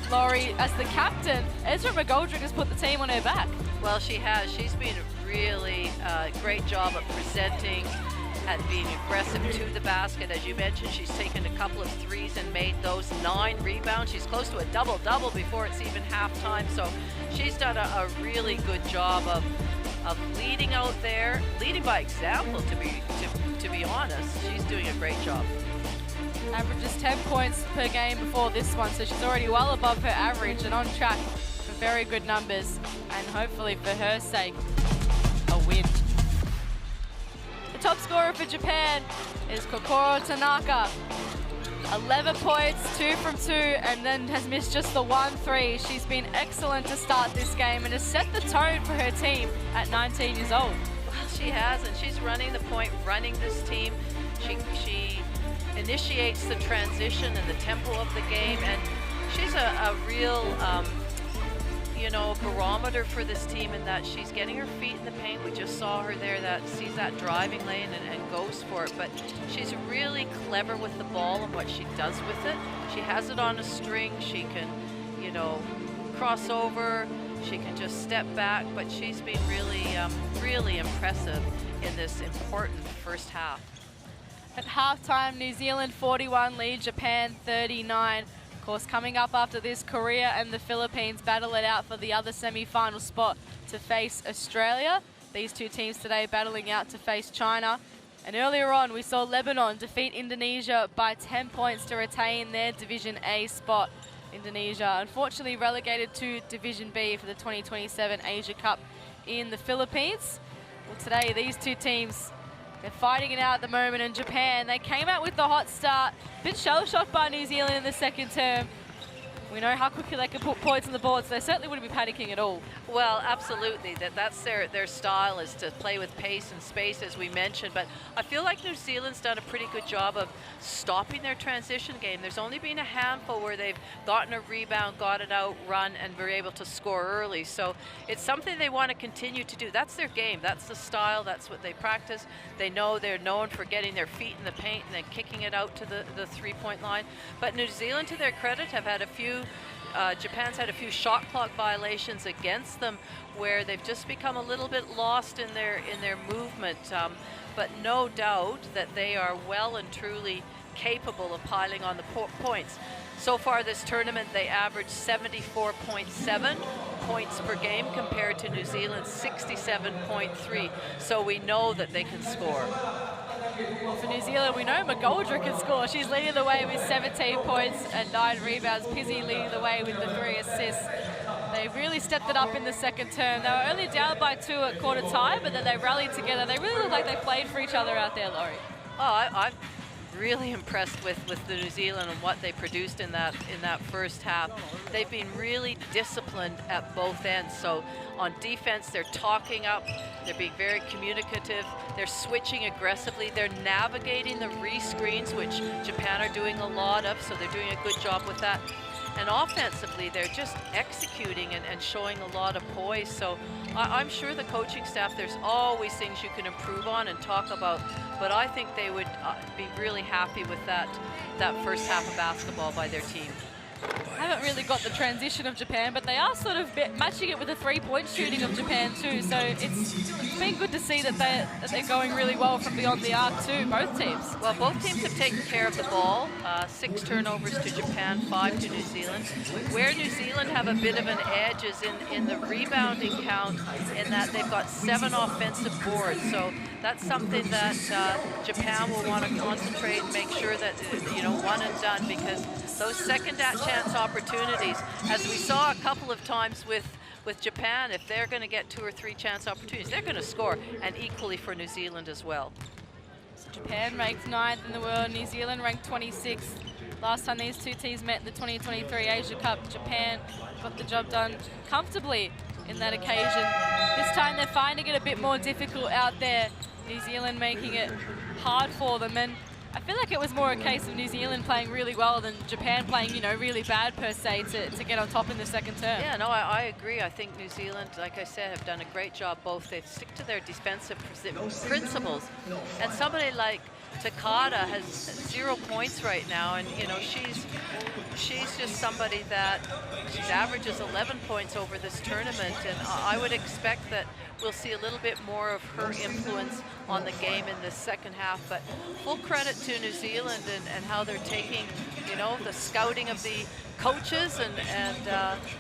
Laurie as the captain, Edra McGoldrick has put the team on her back. Well, she has. She's been a really great job at presenting, at being aggressive to the basket. As you mentioned, she's taken a couple of threes and made those 9 rebounds. She's close to a double-double before it's even halftime. So she's done a really good job of leading out there, leading by example, to be honest. She's doing a great job. Averages 10 points per game before this one, so she's already well above her average and on track for very good numbers, and hopefully for her sake, a win. The top scorer for Japan is Kokoro Tanaka. 11 points, 2 from 2, and then has missed just the 1 3. She's been excellent to start this game and has set the tone for her team at 19 years old. Well, she has, and she's running the point, running this team. She initiates the transition and the tempo of the game, and she's a real barometer for this team in that she's getting her feet in the paint. We just saw her there that sees that driving lane and goes for it, but she's really clever with the ball and what she does with it. She has it on a string. She can, cross over. She can just step back, but she's been really impressive in this important first half. At halftime, New Zealand 41 lead Japan 39. Of course, coming up after this, Korea and the Philippines battle it out for the other semi-final spot to face Australia. These two teams today battling out to face China. And earlier on, we saw Lebanon defeat Indonesia by 10 points to retain their Division A spot. Indonesia, unfortunately, relegated to Division B for the 2027 Asia Cup in the Philippines. Well, today, these two teams, they're fighting it out at the moment. In Japan, they came out with the hot start. A bit shell-shocked by New Zealand in the second term. We know how quickly they can put points on the board, so they certainly wouldn't be panicking at all. Well, absolutely. That's their style, is to play with pace and space, as we mentioned. But I feel like New Zealand's done a pretty good job of stopping their transition game. There's only been a handful where they've gotten a rebound, got it out, run, and were able to score early. So it's something they want to continue to do. That's their game. That's the style. That's what they practice. They know they're known for getting their feet in the paint and then kicking it out to the three-point line. But New Zealand, to their credit, have had a few Japan's had a few shot clock violations against them where they've just become a little bit lost in their movement, but no doubt that they are well and truly capable of piling on the points. So far this tournament, they averaged 74.7 points per game compared to New Zealand's 67.3. So we know that they can score. For New Zealand, we know McGoldrick can score. She's leading the way with 17 points and 9 rebounds. Pizzi leading the way with the 3 assists. They really stepped it up in the second term. They were only down by 2 at quarter time, but then they rallied together. They really looked like they played for each other out there, Laurie. Oh, I'm really impressed with the New Zealand and what they produced in that first half. They've been really disciplined at both ends. So on defense, they're talking up, they're being very communicative, they're switching aggressively, they're navigating the re-screens, which Japan are doing a lot of, so they're doing a good job with that. And offensively, they're just executing and showing a lot of poise. So I'm sure the coaching staff, there's always things you can improve on and talk about, but I think they would be really happy with that first half of basketball by their team. I haven't really got the transition of Japan, but they are sort of matching it with the 3-point shooting of Japan too. So it's been good to see that they're going really well from beyond the arc too, both teams. Well, both teams have taken care of the ball. 6 turnovers to Japan, 5 to New Zealand. Where New Zealand have a bit of an edge is in the rebounding count, in that they've got 7 offensive boards. So that's something that Japan will want to concentrate and make sure that, one and done, because those second chance opportunities, as we saw a couple of times with Japan, if they're going to get 2 or 3 chance opportunities, they're going to score, and equally for New Zealand as well. So Japan ranked 9th in the world, New Zealand ranked 26th. Last time these two teams met in the 2023 Asia Cup, Japan got the job done comfortably in that occasion. This time they're finding it a bit more difficult out there. New Zealand making it hard for them, and I feel like it was more a case of New Zealand playing really well than Japan playing, really bad per se to get on top in the second term. Yeah, no, I agree. I think New Zealand, like I said, have done a great job both. They stick to their defensive principles. And somebody like Takada has 0 points right now, and she's just somebody that averages 11 points over this tournament, and I would expect that we'll see a little bit more of her influence on the game in the second half. But full credit to New Zealand and how they're taking, the scouting of the coaches and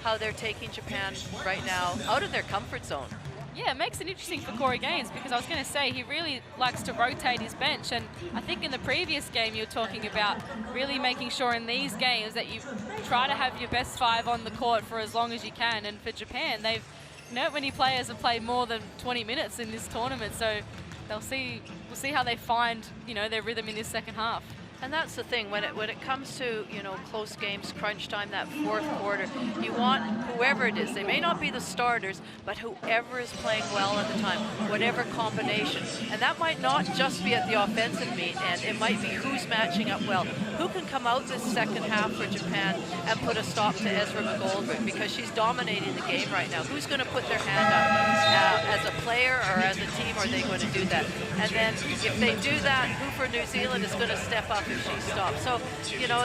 how they're taking Japan right now out of their comfort zone. Yeah, it makes it interesting for Corey Gaines, because I was going to say he really likes to rotate his bench, and I think in the previous game you were talking about really making sure in these games that you try to have your best 5 on the court for as long as you can. And for Japan, they've not many players have played more than 20 minutes in this tournament, so we'll see how they find their rhythm in this second half. And that's the thing, when it comes to, close games, crunch time, that fourth quarter, you want whoever it is. They may not be the starters, but whoever is playing well at the time, whatever combination. And that might not just be at the offensive meet, and it might be who's matching up well. Who can come out this second half for Japan and put a stop to Ezra McGoldrick, because she's dominating the game right now. Who's going to put their hand up? As a player or as a team, are they going to do that? And then if they do that, who for New Zealand is going to step up if she stops? So,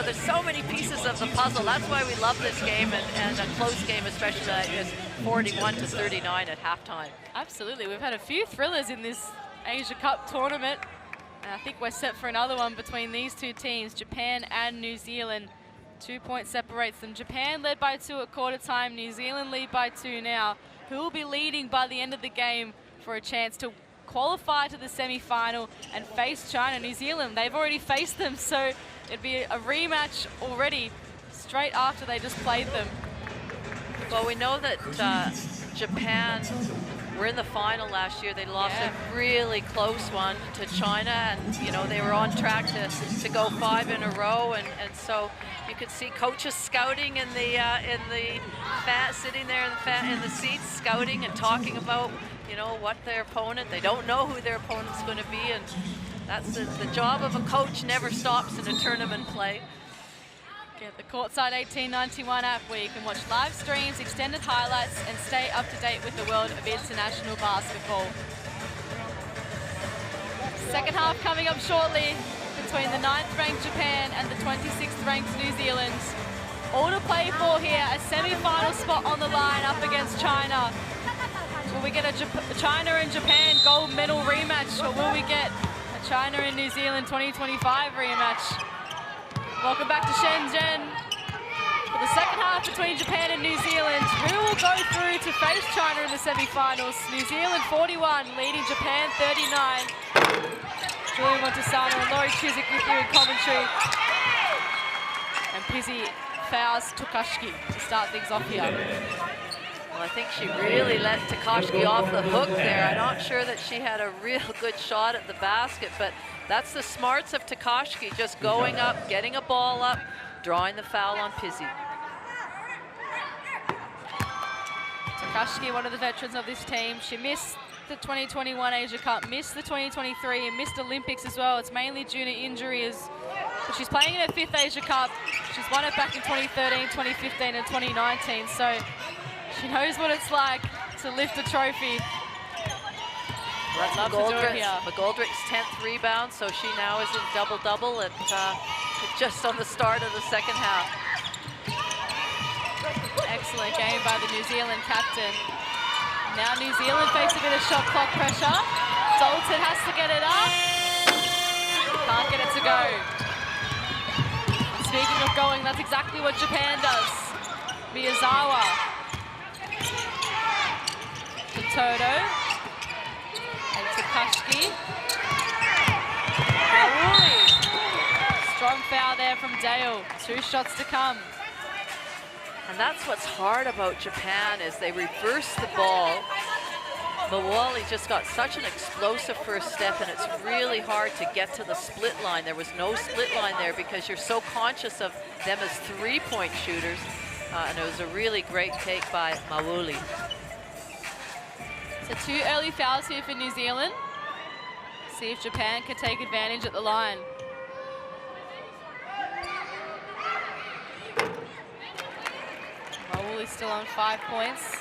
there's so many pieces of the puzzle. That's why we love this game, and a close game, especially like this, 41-39 at halftime. Absolutely. We've had a few thrillers in this Asia Cup tournament, and I think we're set for another one between these two teams, Japan and New Zealand. 2 points separates them. Japan led by 2 at quarter time. New Zealand lead by 2 now. Who will be leading by the end of the game for a chance to qualify to the semi-final and face China? New Zealand, they've already faced them, so it'd be a rematch already straight after they just played them. Well, we know that Japan were in the final last year. They lost a really close one to China, and they were on track to go 5 in a row, and so you could see coaches scouting in the sitting there in the seats, scouting and talking about what their opponent. They don't know who their opponent's going to be, and that's the job of a coach. Never stops in a tournament play. Get the Courtside 1891 app where you can watch live streams, extended highlights, and stay up to date with the world of international basketball. Second half coming up shortly between the 9th ranked Japan and the 26th ranked New Zealand. All to play for here, a semi-final spot on the line up against China. Will we get a China and Japan gold medal rematch, or will we get a China and New Zealand 2025 rematch? Welcome back to Shenzhen. For the second half between Japan and New Zealand, who will go through to face China in the semi-finals? New Zealand 41, leading Japan 39. Julian Montesano and Laurie Chiswick with you in commentary. And Pizzi fouls Tokoshiki to start things off here. Well, I think she really let Tokoshiki off the hook there. I'm not sure that she had a real good shot at the basket, but that's the smarts of Tokoshiki, just going up, getting a ball up, drawing the foul on Pizzi. Tokoshiki, one of the veterans of this team. She missed the 2021 Asia Cup, missed the 2023 and missed Olympics as well. It's mainly due to injuries. But she's playing in her 5th Asia Cup. She's won it back in 2013, 2015 and 2019. So she knows what it's like to lift a trophy. That's McGoldrick's 10th rebound, so she now is in double-double at just on the start of the second half. Excellent game by the New Zealand captain. Now New Zealand face a bit of shot clock pressure. Dalton has to get it up. Can't get it to go. And speaking of going, that's exactly what Japan does. Miyazawa. To Toto. And Tokoshiki. Strong foul there from Dale. 2 shots to come. And that's what's hard about Japan is they reverse the ball. Mawali just got such an explosive first step, and it's really hard to get to the split line. There was no split line there because you're so conscious of them as 3-point shooters. And it was a really great take by Mawali. So 2 early fouls here for New Zealand. See if Japan can take advantage at the line. Mawuli's still on 5 points.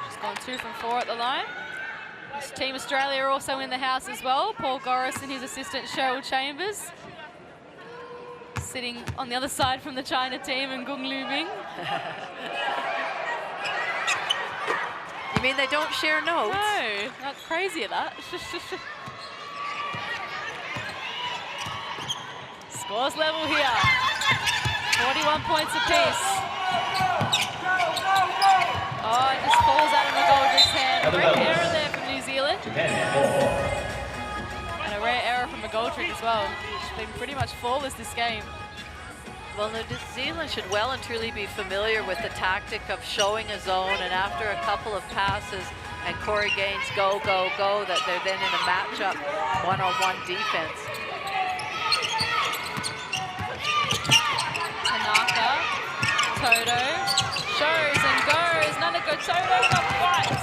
She's gone 2 from 4 at the line. This Team Australia are also in the house as well. Paul Goris and his assistant Cheryl Chambers. Sitting on the other side from the China team and Gung Lu Ming. You mean they don't share notes? No, not crazy at that. Scores level here. 41 points apiece. Oh, it just falls out of McGoldrick's hand. A rare error there from New Zealand. And a rare error from McGoldrick as well. She's been pretty much flawless this game. Well, New Zealand should well and truly be familiar with the tactic of showing a zone, and after a couple of passes and Corey Gaines go, go, go, that they're then in a matchup one-on-one defense. Tanaka, Toto, shows and goes. Nanako Toto got fight.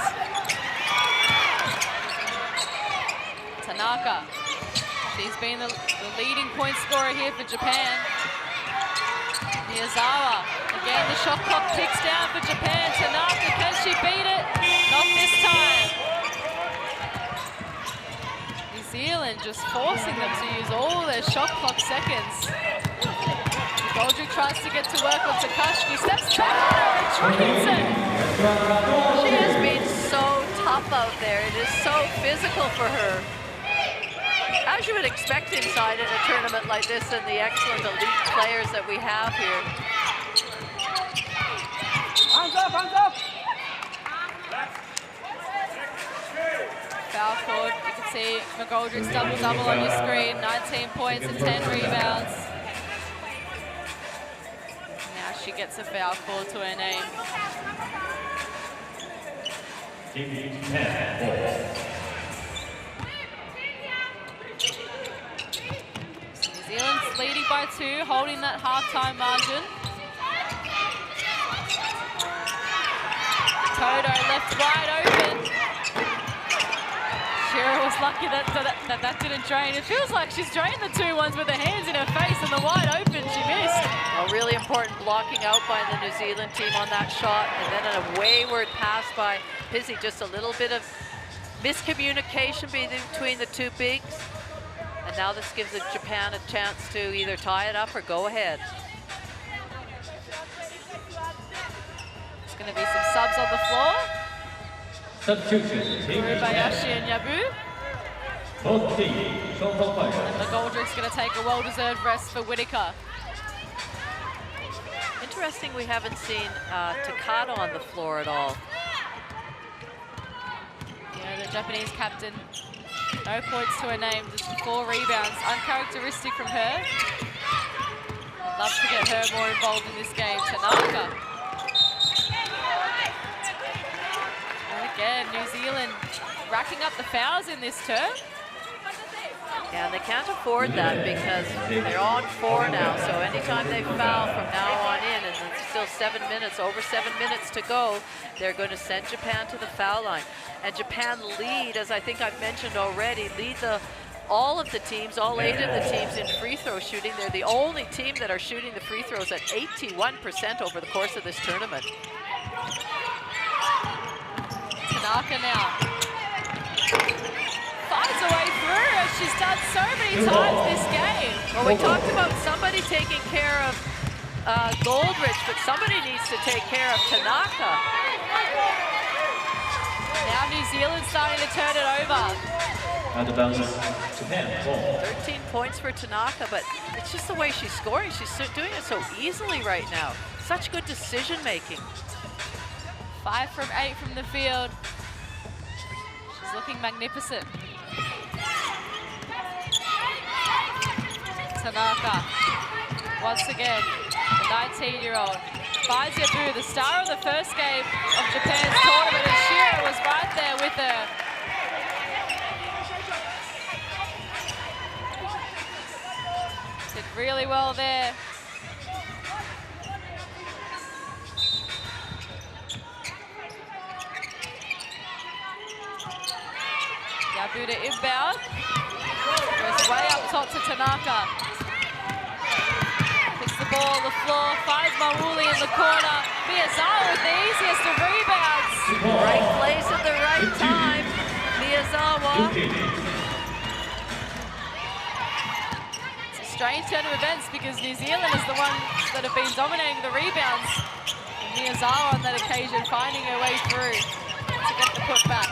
Tanaka, she's been the leading point scorer here for Japan. Miyazawa, again the shot clock ticks down for Japan. Tanaka, can she beat it? Not this time. New Zealand just forcing them to use all their shot clock seconds. Goldrick tries to get to work on Tokoshiki, steps back and retreats it. She has been so tough out there. It is so physical for her. As you would expect inside in a tournament like this and the excellent elite players that we have here. Hands up, hands up! Foul called. You can see McGoldrick's double-double on your screen. 19 points and 10 rebounds. Now she gets a foul call to her name. New Zealand's leading by 2, holding that halftime margin. Toto left wide open. Shira was lucky that didn't drain. It feels like she's drained the 2-1s with her hands in her face, and the wide open she missed. A really important blocking out by the New Zealand team on that shot, and then a wayward pass by Pizzi. Just a little bit of miscommunication between the 2 bigs. And now this gives Japan a chance to either tie it up or go ahead. There's going to be some subs on the floor. Substitution. Urubayashi and Yabu. Both teams, And McGoldrick's going to take a well-deserved rest for Whitaker. interesting we haven't seen Takada on the floor at all. Yeah, the Japanese captain. No points to her name, just 4 rebounds. Uncharacteristic from her. I'd love to get her more involved in this game. Tanaka. And again, New Zealand racking up the fouls in this term. Yeah, and they can't afford that because they're on 4 now. So anytime they foul from now on in, and it's still 7 minutes, over 7 minutes to go, they're going to send Japan to the foul line. And Japan lead, as I think I've mentioned already, lead all of the teams, all 8 of the teams in free throw shooting. They're the only team that are shooting the free throws at 81% over the course of this tournament. Tanaka now. Finds a way through, as she's done so many times this game. Well, we talked about somebody taking care of Goldrich, but somebody needs to take care of Tanaka. Now New Zealand starting to turn it over. Out of bounds, Japan, ball. 13 points for Tanaka, but it's just the way she's scoring. She's doing it so easily right now. Such good decision making. 5 from 8 from the field. She's looking magnificent. Tanaka, once again, the 19-year-old. Faiza Abu, the star of the first game of Japan's tournament, and Shira was right there with her. Did really well there. Yabu to inbound. Goes way up top to Tanaka. Puts the ball on the floor, finds Mawuli in the corner. Miyazawa with the easiest of rebounds. Right place at the right time. Miyazawa. It's a strange turn of events because New Zealand is the ones that have been dominating the rebounds. And Miyazawa on that occasion finding her way through to get the putback.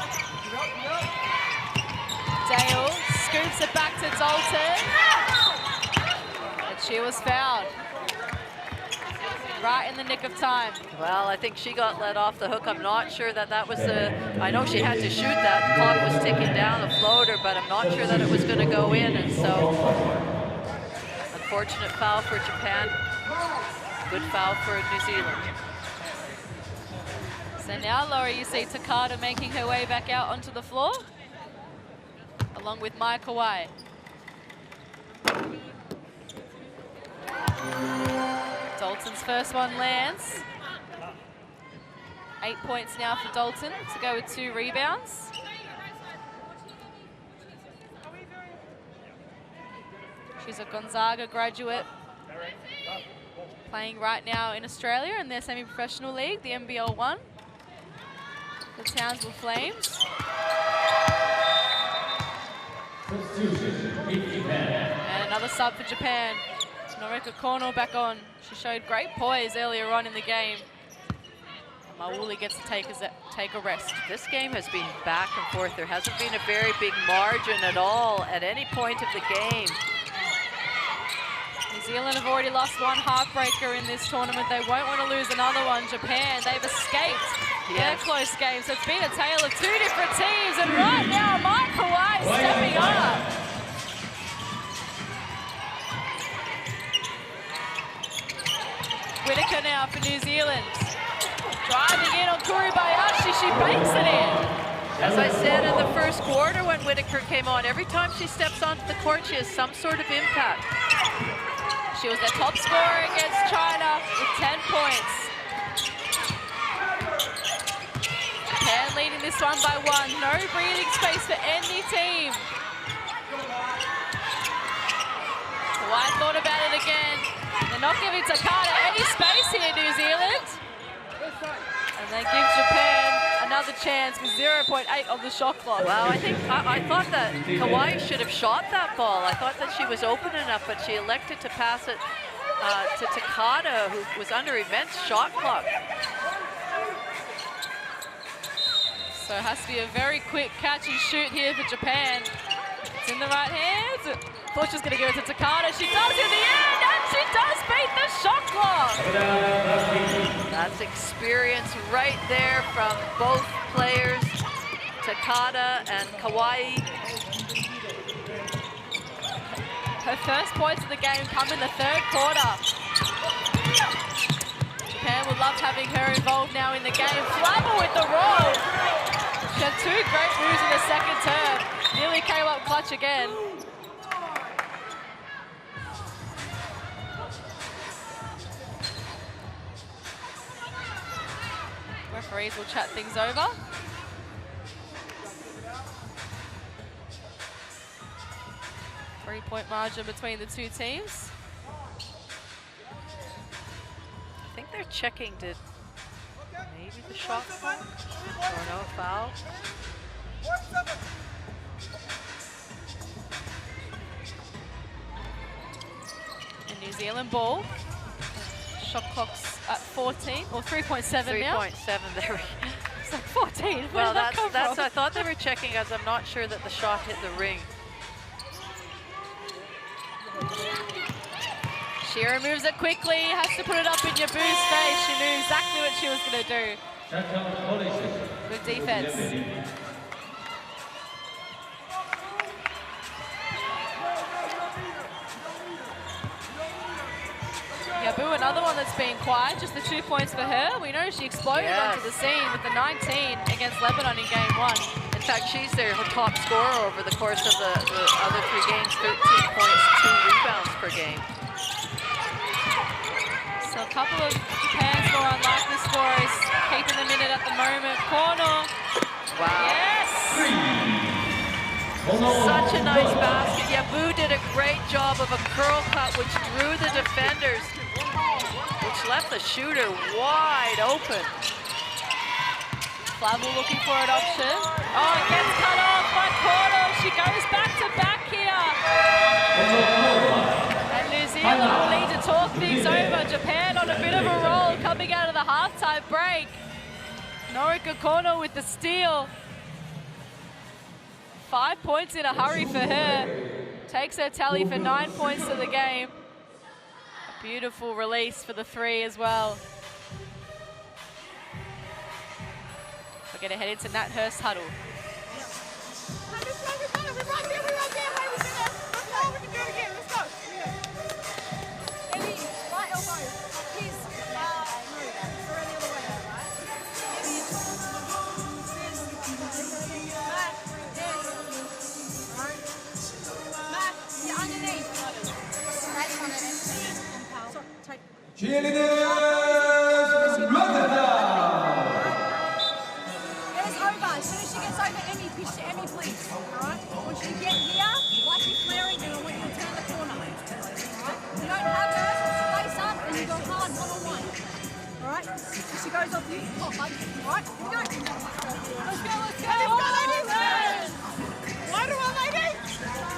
Dale scoops it back to Dalton. And she was fouled. Right in the nick of time. Well, I think she got let off the hook. I'm not sure that was the... I know she had to shoot that. The clock was ticking down, a floater, but I'm not sure that it was going to go in. And so, unfortunate foul for Japan. Good foul for New Zealand. So now, Laura, you see Takada making her way back out onto the floor, along with Mai Kawai. Dalton's first one lands. 8 points now for Dalton to go with 2 rebounds. She's a Gonzaga graduate, playing right now in Australia in their semi-professional league, the NBL 1. The Townsville Flames. And another sub for Japan. Noriko Kono back on. She showed great poise earlier on in the game. Mawuli gets to take a rest. This game has been back and forth. There hasn't been a very big margin at all at any point of the game. New Zealand have already lost one heartbreaker in this tournament. They won't want to lose another one. Japan, they've escaped their close game. So it's been a tale of 2 different teams. And right now, Mai Kawai stepping up. Whitaker now for New Zealand. Driving in on Kuribayashi, she banks it in. As I said in the first quarter when Whitaker came on, every time she steps onto the court, she has some sort of impact. She was their top scorer against China with 10 points. Japan leading this one by 1. No breathing space for any team. Kawhi thought about it again. They're not giving Takada any space here, New Zealand. And they give Japan another chance with 0.8 on the shot clock. Wow, I thought that Kawhi should have shot that ball. I thought that she was open enough, but she elected to pass it to Takada, who was under immense shot clock. So it has to be a very quick catch and shoot here for Japan. It's in the right hands. Thought she was going to give it to Takada. She does in the end, and she does beat the shot clock. That's experience right there from both players, Takada and Kawai. Her first points of the game come in the third quarter. Japan would love having her involved now in the game. Flavel with the roll. She had 2 great moves in the second term. Nearly came up clutch again. Referees will chat things over. Three-point margin between the two teams. I think they're checking, did maybe the shot clock or no foul? And New Zealand ball. Shot clock's at 14 or 3.7 now. 3.7 there. It's like 14. Where Well, did that come that's from? I thought they were checking, as I'm not sure that the shot hit the ring. Shearer moves it quickly, has to put it up in Yabu's face. She knew exactly what she was going to do. Good defense. Yabu, another one that's been quiet, just the 2 points for her. We know she exploded onto the scene with the 19 against Lebanon in game 1. In fact, she's their top scorer over the course of the other 3 games, 13 points, 2 rebounds per game. So a couple of Japan's more unlikely scorers keeping them in it at the moment. Corner. Wow. Yes! Such a nice basket. Yabu did a great job of a curl cut, which drew the defenders, which left the shooter wide open. Flavel looking for an option. Oh, it gets cut off by Corner. She goes back to back here. And New Zealand will need to talk things over. Japan on a bit of a roll coming out of the halftime break. Norika Corner with the steal. 5 points in a hurry for her. Takes her tally for 9 points to the game. A beautiful release for the 3 as well. We're going to head into Nat Hurst huddle. Cheerleaders, run it down! It's over. As soon as she gets over Emmy, pitch to Emmy, please. Alright? Once you get here, like you're flaring, then I want you to turn the corner. Alright? You don't have her, face up, and you go hard one-on-one. Alright? If she goes off you, pop up. Alright? Here we go. Let's go, let's go! Let's go! Why do I like it?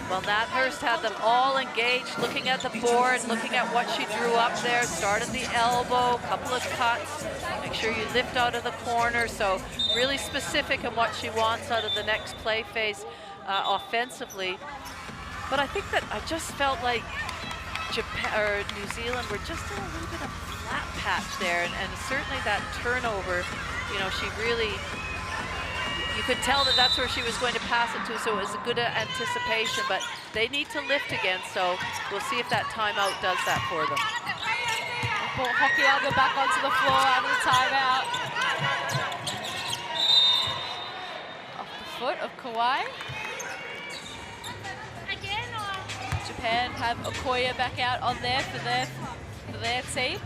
Well, Nat Hurst had them all engaged, looking at the board, looking at what she drew up there, started the elbow, couple of cuts, make sure you lift out of the corner, so really specific in what she wants out of the next play phase offensively. But I think that I just felt like Japan or New Zealand were just in a little bit of flat patch there, and certainly that turnover, you know, she really, you could tell that that's where she was going to pass it to, so it was a good anticipation, but they need to lift again, so we'll see if that timeout does that for them. Brought Hokiaga back onto the floor out of the timeout. Off the foot of Kawai. Japan have Okoye back out on there for their team.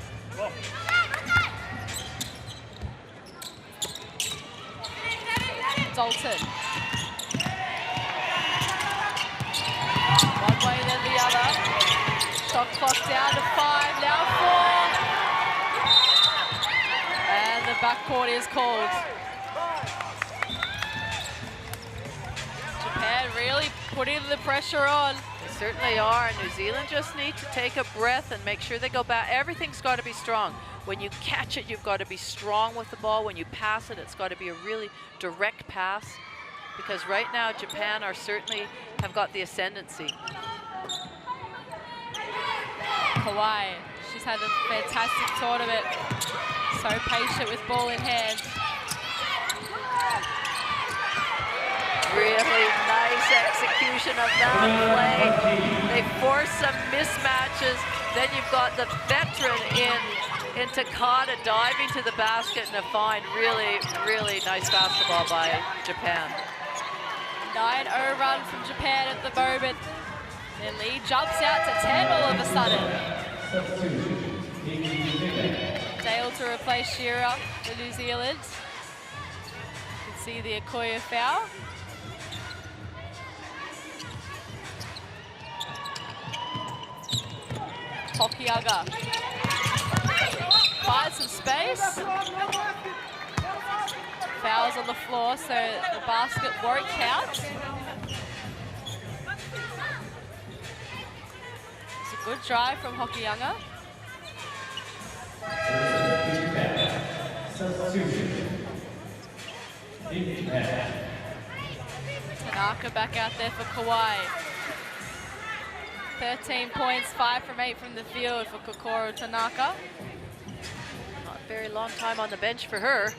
Dalton. One way then the other. Shot clock down to 5, now 4. And the backcourt is called. Japan really putting the pressure on. They certainly are. New Zealand just need to take a breath and make sure they go back. Everything's got to be strong. When you catch it, you've got to be strong with the ball. When you pass it, it's got to be a really direct pass. Because right now, Japan are certainly have got the ascendancy. Kawhi. She's had a fantastic tournament. So patient with ball in hand. Really nice execution of that play. They force some mismatches. Then you've got the veteran in Takada diving to the basket and a fine. Really, really nice basketball by Japan. 9-0 run from Japan at the moment. Their lead jumps out to 10 all of a sudden. Dale to replace Shearer for New Zealand. You can see the Okoye foul. Hokianga finds some space. Fouls on the floor, so the basket won't count. It's a good drive from Hokianga. Tanaka back out there for Kawhi. 13 points, 5 from 8 from the field for Kokoro Tanaka. Not a very long time on the bench for her.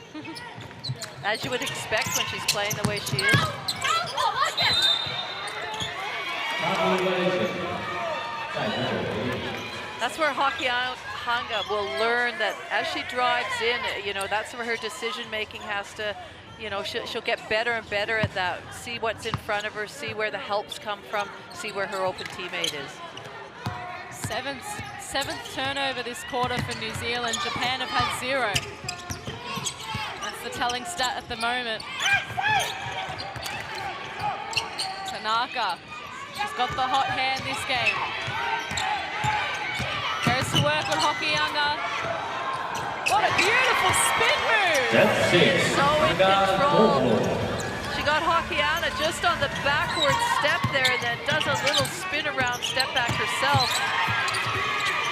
As you would expect when she's playing the way she is. That's where Hokianga will learn that as she drives in, you know, that's where her decision making has to, you know, she'll get better and better at that. See what's in front of her, see where the helps come from, see where her open teammate is. Seventh turnover this quarter for New Zealand. Japan have had 0. That's the telling stat at the moment. Tanaka, she's got the hot hand this game. Goes to work on Hokianga. What a beautiful spin move! So in control. She got Hokianga just on the backward step there and then does a little spin around step back herself.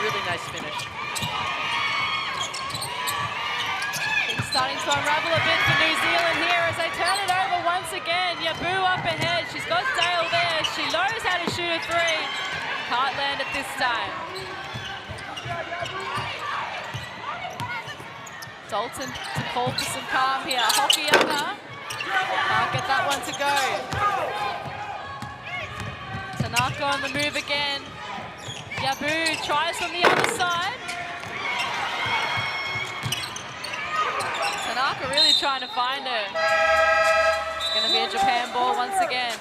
Really nice finish. Things starting to unravel a bit for New Zealand here as they turn it over once again. Yabu up ahead. She's got Dale there. She knows how to shoot a 3. Can't land it this time. Dalton to call for some calm here. Hokianga can't get that one to go. Tanaka on the move again. Yabu tries from the other side. Tanaka really trying to find her. It's going to be a Japan ball once again.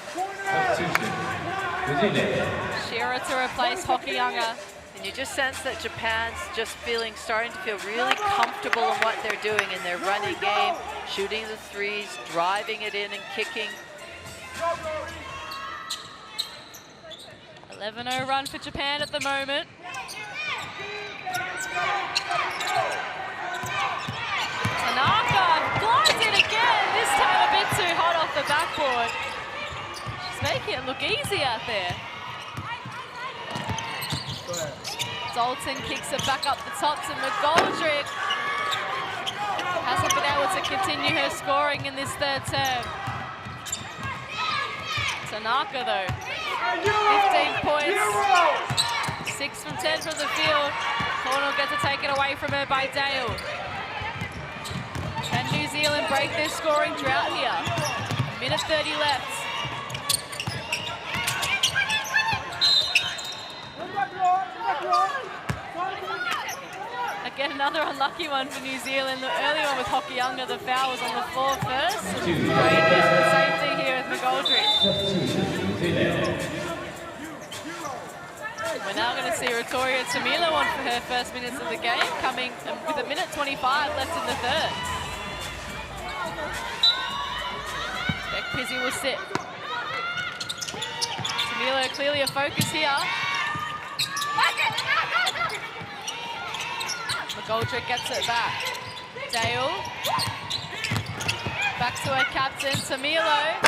Shearer to replace Hokianga. And you just sense that Japan's just starting to feel really comfortable in what they're doing in their running game, shooting the 3s, driving it in and kicking. 11-0 run for Japan at the moment. Tanaka glides it again, this time a bit too hot off the backboard. She's making it look easy out there. Dalton kicks it back up the top to McGoldrick. Hasn't been able to continue her scoring in this third term. Tanaka though, 15 points, 6 from 10 from the field. Corner will get to take it away from her by Dale. Can New Zealand break their scoring drought here? Minute 30 left. Again, another unlucky one for New Zealand. The early one with Hokianga, the foul was on the floor first. Great for safety here with McGoldrick. We're now going to see Ratoria Tamilo on for her first minutes of the game, coming with a minute 25 left in the third. Beck Pizzi will sit. Tamilo clearly a focus here. McGoldrick gets it back. Dale. Back to her captain, Tamilo.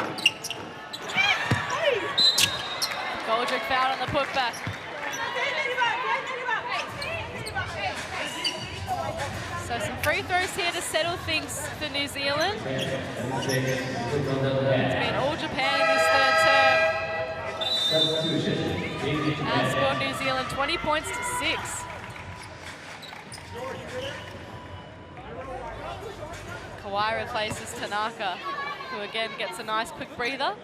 McGoldrick fouled on the putback. So some free throws here to settle things for New Zealand. It's been all Japan in this third term. Outscored New Zealand 20 points to 6. Kawhi replaces Tanaka, who again gets a nice quick breather.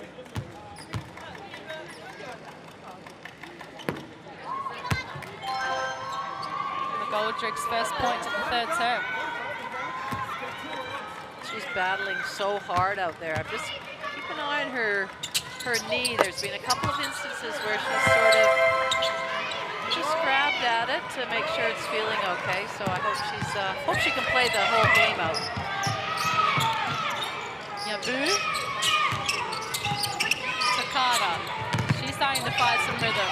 McGoldrick's first point of the third term. She's battling so hard out there. I'm just keep an eye on her knee. There's been a couple of instances where she's sort of just grabbed at it to make sure it's feeling okay. So I hope she can play the whole game out. Yabu. Takada. She's starting to find some rhythm.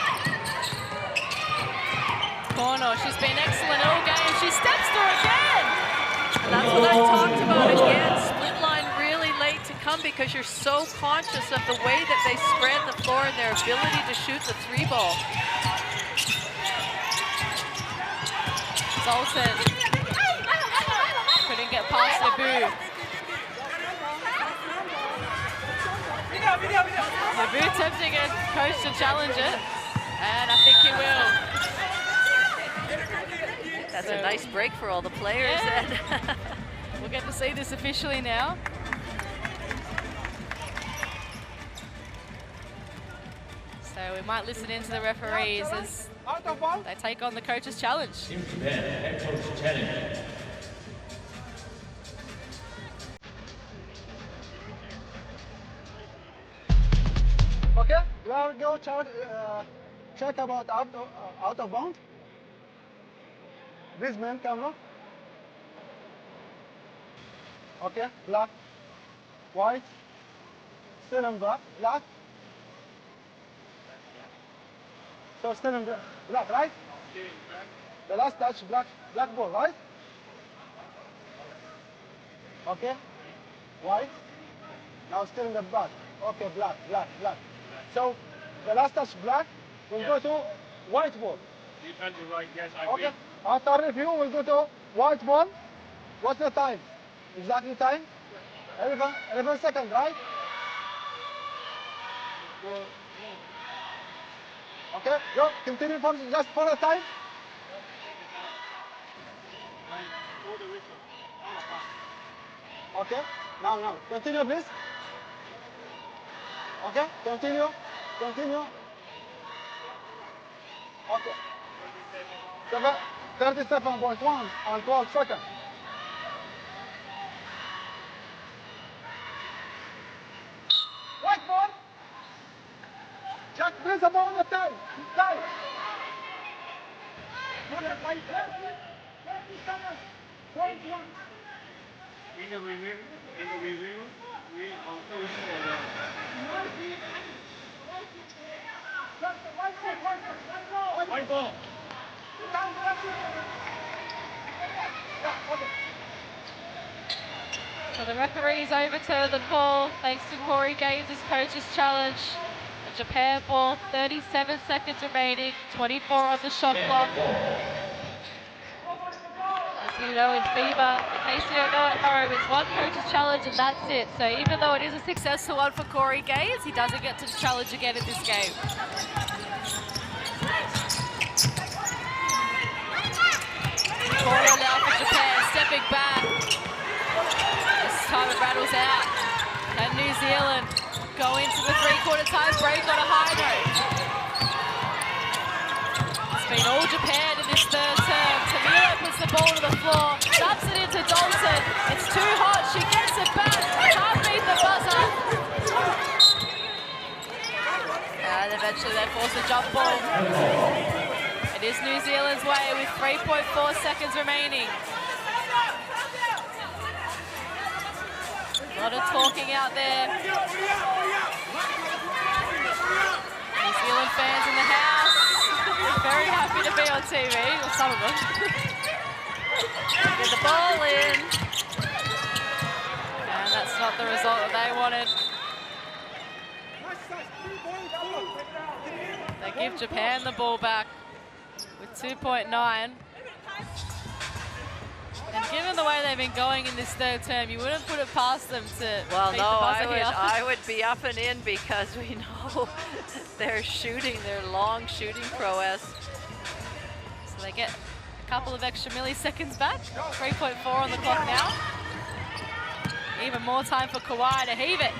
Kono, she's been excellent all game. She steps through again. And that's what I talked about again. Split line really late to come because you're so conscious of the way that they spread the floor and their ability to shoot the 3-ball. Zoltan couldn't get past Yabu. Yabu tempting a coach to challenge it, and I think he will. That's a nice break for all the players. Yeah. We'll get to see this officially now. So we might listen in to the referees as they take on the coach's challenge. Head coach challenge. Okay, we will go check about out of bound. This man camera. Okay, black, white, still in black, So still in black, right? The last touch, black ball, right? Okay, white, now still in the black. Okay, black. So the last touch black will go to white ball. You turn to right, yes, I Okay, after review we'll go to white ball. What's the time? Exactly time? 11 seconds, right? Okay, go, continue for just for the time. Okay, now, continue please. Okay, continue. Okay. 37.1 and 12 seconds. White ball. Just visible on the time. Look at my 30 seconds. 21. In the review, we also look for the white ball. So the referees overturned the call thanks to Corey Gaines' coach's challenge. A Japan ball, 37 seconds remaining, 24 on the shot clock. As you know in FIBA, in case you don't know at home, it's one coach's challenge and that's it. So even though it is a successful one for Corey Gaines, he doesn't get to challenge again in this game. Corner now for Japan, stepping back. This time it rattles out. And New Zealand go into the three-quarter time break on a high note. It's been all Japan in this third term. Tamila puts the ball to the floor, dumps it into Dalton. It's too hot, she gets it back, can't beat the buzzer. And eventually they force a jump ball. It is New Zealand's way with 3.4 seconds remaining. A lot of talking out there. New Zealand fans in the house. Very happy to be on TV, or some of them. Get the ball in. And that's not the result that they wanted. They give Japan the ball back with 2.9. And given the way they've been going in this third term, you wouldn't put it past them to Well, beat no, the buzzer here. I would be up and in because we know they're shooting, their long shooting prowess. So they get a couple of extra milliseconds back. 3.4 on the clock now. Even more time for Kawhi to heave it.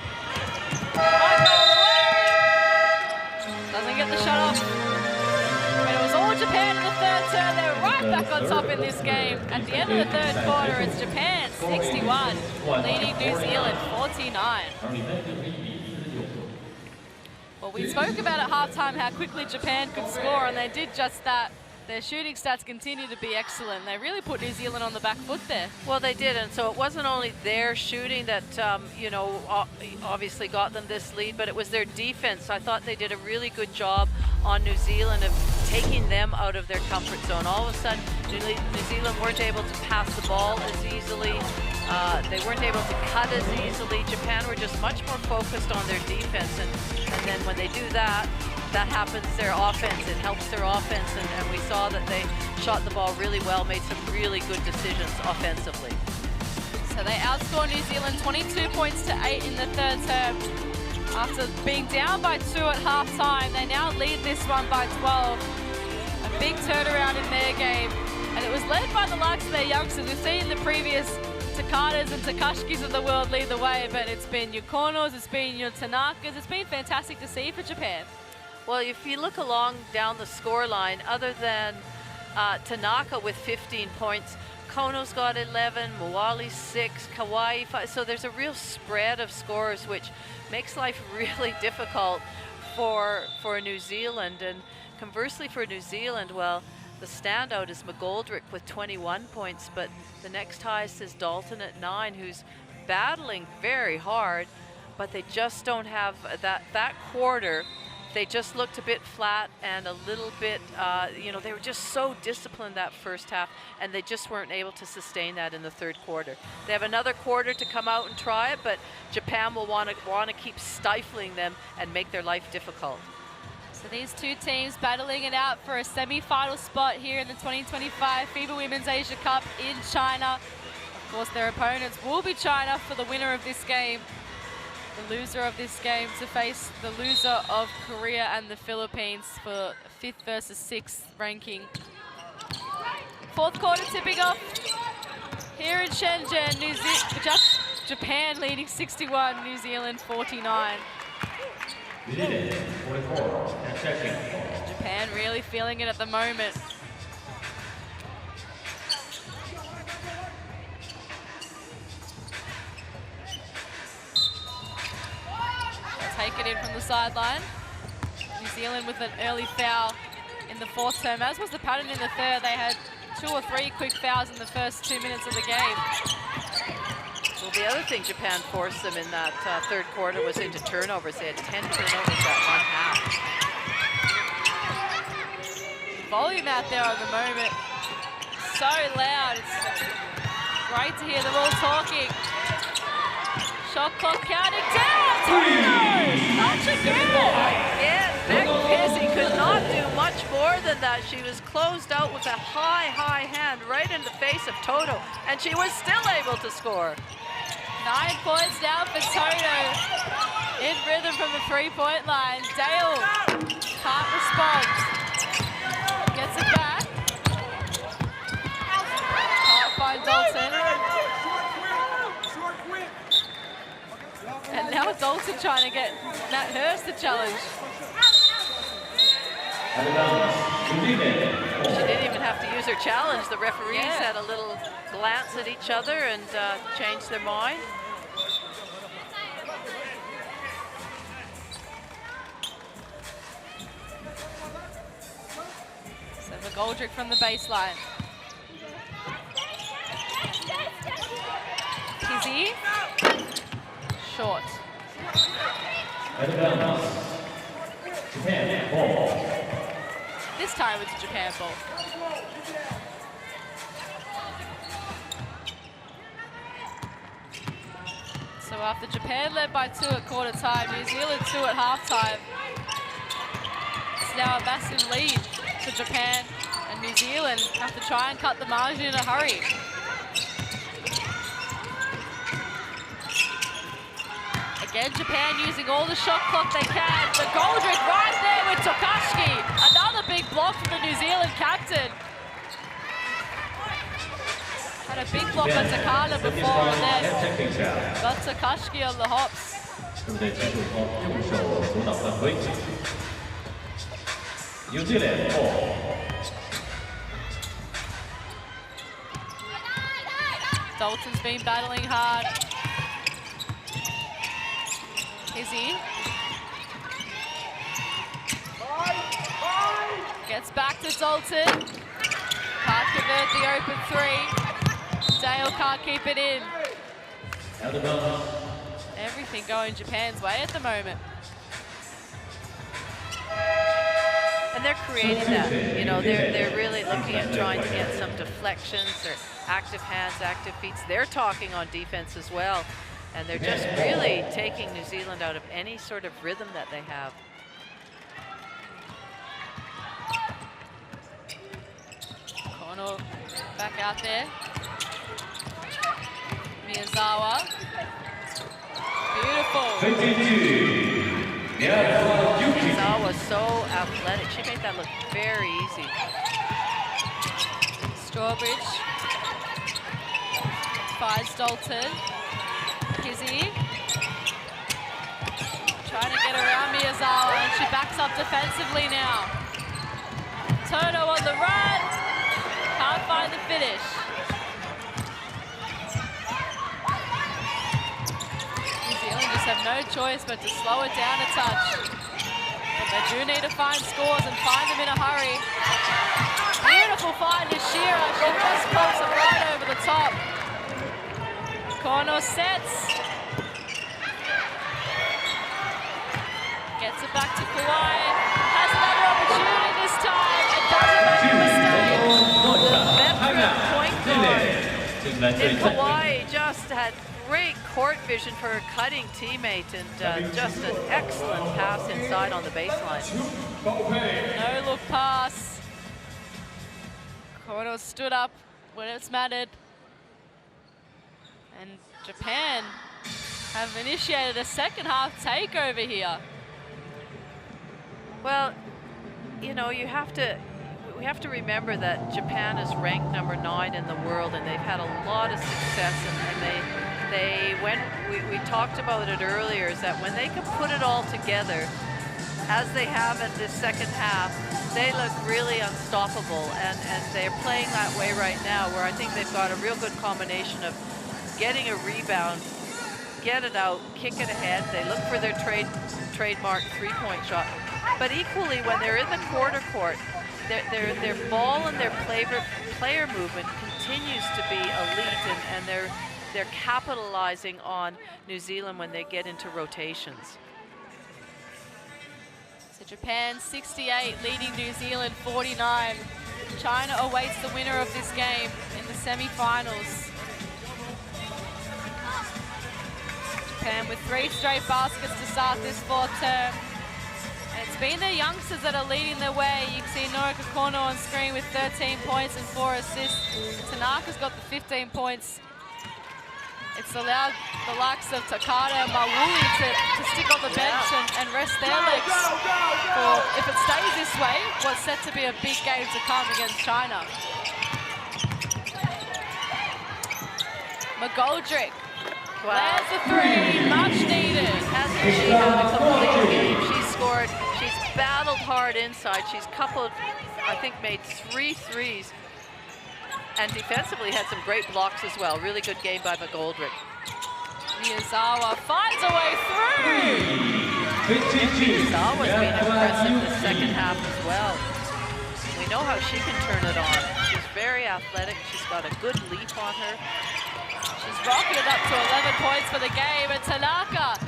Doesn't get the shot off. But it was all Japan in the third term. They're right back on top in this game. At the end of the third quarter, it's Japan 61, leading New Zealand 49. Well, we spoke about at halftime how quickly Japan could score, and they did just that. Their shooting stats continue to be excellent. They really put New Zealand on the back foot there. Well, they did, and so it wasn't only their shooting that, you know, obviously got them this lead, but it was their defense. I thought they did a really good job on New Zealand of taking them out of their comfort zone. All of a sudden, New Zealand weren't able to pass the ball as easily. They weren't able to cut as easily. Japan were just much more focused on their defense, and then when they do that, that happens their offense. It helps their offense, and we saw that they shot the ball really well, made some really good decisions offensively. So they outscored New Zealand 22 points to 8 in the third term. After being down by 2 at halftime, they now lead this one by 12. A big turnaround in their game, and it was led by the likes of their youngsters. We've seen the previous Takadas and Takashikis of the world lead the way, but it's been your Konos, it's been your Tanakas. It's been fantastic to see for Japan. Well, if you look along down the score line, other than Tanaka with 15 points, Kono's got 11, Moali 6, Kawhi 5. So there's a real spread of scores, which makes life really difficult for New Zealand. And conversely for New Zealand, well, the standout is McGoldrick with 21 points, but the next highest is Dalton at 9, who's battling very hard, but they just don't have that quarter. They just looked a bit flat and a little bit, you know, they were just so disciplined that first half, and they just weren't able to sustain that in the third quarter. They have another quarter to come out and try it, but Japan will want to keep stifling them and make their life difficult. So these two teams battling it out for a semi-final spot here in the 2025 FIBA Women's Asia Cup in China. Of course, their opponents will be China for the winner of this game. The loser of this game to face the loser of Korea and the Philippines for 5th versus 6th ranking. Fourth quarter tipping off here in Shenzhen. Japan leading 61, New Zealand 49. Japan really feeling it at the moment. Take it in from the sideline. New Zealand with an early foul in the fourth term, as was the pattern in the third. They had 2 or 3 quick fouls in the first 2 minutes of the game. Well, the other thing Japan forced them in that third quarter was into turnovers. They had 10 turnovers that one half. Volume out there at the moment. So loud. It's great to hear them all talking. Shot clock counting down. Touch again. Again, Beck Pizzi could not do much more than that. She was closed out with a high hand right in the face of Toto, and she was still able to score. 9 points now for Toto. In rhythm from the 3-point line. Dale can't respond. Gets it back. Can't find Dalton. And now Dalton trying to get Nat Hurst to challenge. She didn't even have to use her challenge. The referees had a little glance at each other and changed their mind. So McGoldrick from the baseline. Pizzi. Short. This time it's a Japan ball. So after Japan led by 2 at quarter time, New Zealand 2 at halftime. It's now a massive lead for Japan, and New Zealand have to try and cut the margin in a hurry. Again, Japan using all the shot clock they can. McGoldrick right there with Tokashi. Another big block from the New Zealand captain. Had a big block on Takada before, and then got Tokashi on the hops. New Zealand 4. Dalton's been battling hard. Izzy gets back to Dalton. Can't convert the open three. Dale can't keep it in. Everything going Japan's way at the moment. And they're creating that. You know, they're really looking at trying to get some deflections or active hands, active feet. They're talking on defense as well. And they're just really taking New Zealand out of any sort of rhythm that they have. Kono back out there. Miyazawa. Beautiful. Miyazawa so athletic. She made that look very easy. Strawbridge finds Dalton. Kizzy trying to get around Miyazawa, and she backs up defensively now. Toto on the run, can't find the finish. New Zealand just have no choice but to slow it down a touch. But they do need to find scores and find them in a hurry. Beautiful find to Shira, she just pulls it right over the top. Kono sets. Gets it back to Kawhi. Has another opportunity this time. It doesn't make a mistake. The veteran point guard in Kawhi just had great court vision for her cutting teammate, and just an excellent pass inside on the baseline. No look pass. Kono stood up when it's mattered. And Japan have initiated a second half takeover here. Well, you know, we have to remember that Japan is ranked number 9 in the world, and they've had a lot of success, and when we talked about it earlier, is that when they can put it all together, as they have in this second half, they look really unstoppable, and they're playing that way right now, where I think they've got a real good combination of getting a rebound, get it out, kick it ahead. They look for their trademark three-point shot. But equally, when they're in the quarter court, their ball and their player movement continues to be elite, and they're capitalizing on New Zealand when they get into rotations. So Japan 68, leading New Zealand 49. China awaits the winner of this game in the semi-finals. Japan with 3 straight baskets to start this 4th term. And it's been their youngsters that are leading their way. You can see Norika Kono on screen with 13 points and 4 assists. Tanaka's got the 15 points. It's allowed the likes of Takada and Mawuli to stick on the bench and rest their legs. For if it stays this way, what's set to be a big game to come against China. McGoldrick. Wow. There's the 3, much needed. Hasn't she had a complete game? She's battled hard inside. She's coupled, I think, made 3 threes. And defensively had some great blocks as well. Really good game by McGoldrick. Miyazawa finds a way through. Miyazawa's been impressive this second half as well. We know how she can turn it on. She's very athletic. She's got a good leap on her. She's rocketed up to 11 points for the game. And Tanaka,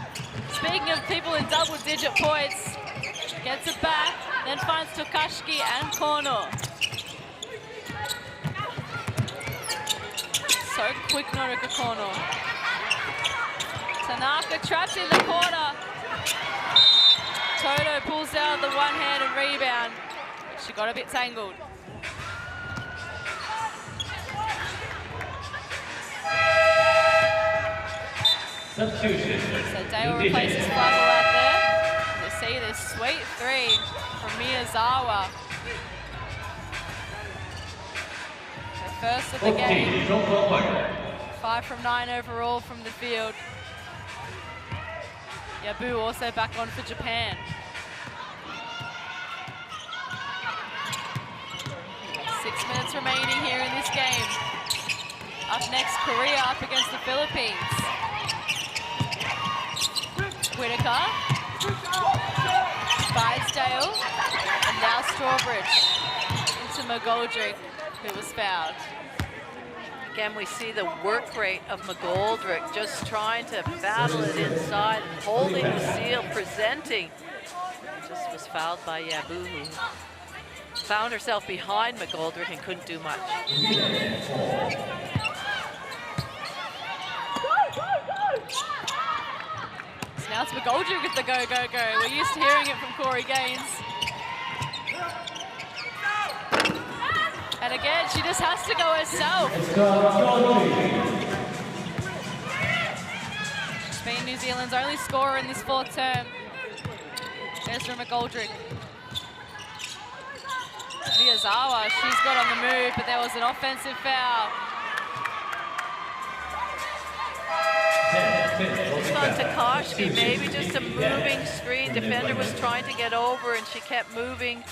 speaking of people in double-digit points, gets it back, then finds Tokashi and Kono. So quick, Norika Kono. Tanaka trapped in the corner. Toto pulls down the one-handed rebound. She got a bit tangled. Substitution. So Dale replaces Flagel out there. You see this sweet three from Miyazawa. The first of the game. 5 from 9 overall from the field. Yabu also back on for Japan. 6 minutes remaining here in this game. Up next, Korea up against the Philippines. Whitaker. Finds Dale. And now Strawbridge into McGoldrick, who was fouled. Again, we see the work rate of McGoldrick, just trying to battle it inside, holding the seal, presenting. Just was fouled by Yabu, who found herself behind McGoldrick and couldn't do much. So now it's McGoldrick with the go, go, go. We're used to hearing it from Corey Gaines. And again, she just has to go herself. She's been New Zealand's only scorer in this 4th term. There's from McGoldrick. Miyazawa, she's got on the move, but there was an offensive foul. Just on Takashi, maybe just a moving screen. Defender was trying to get over and she kept moving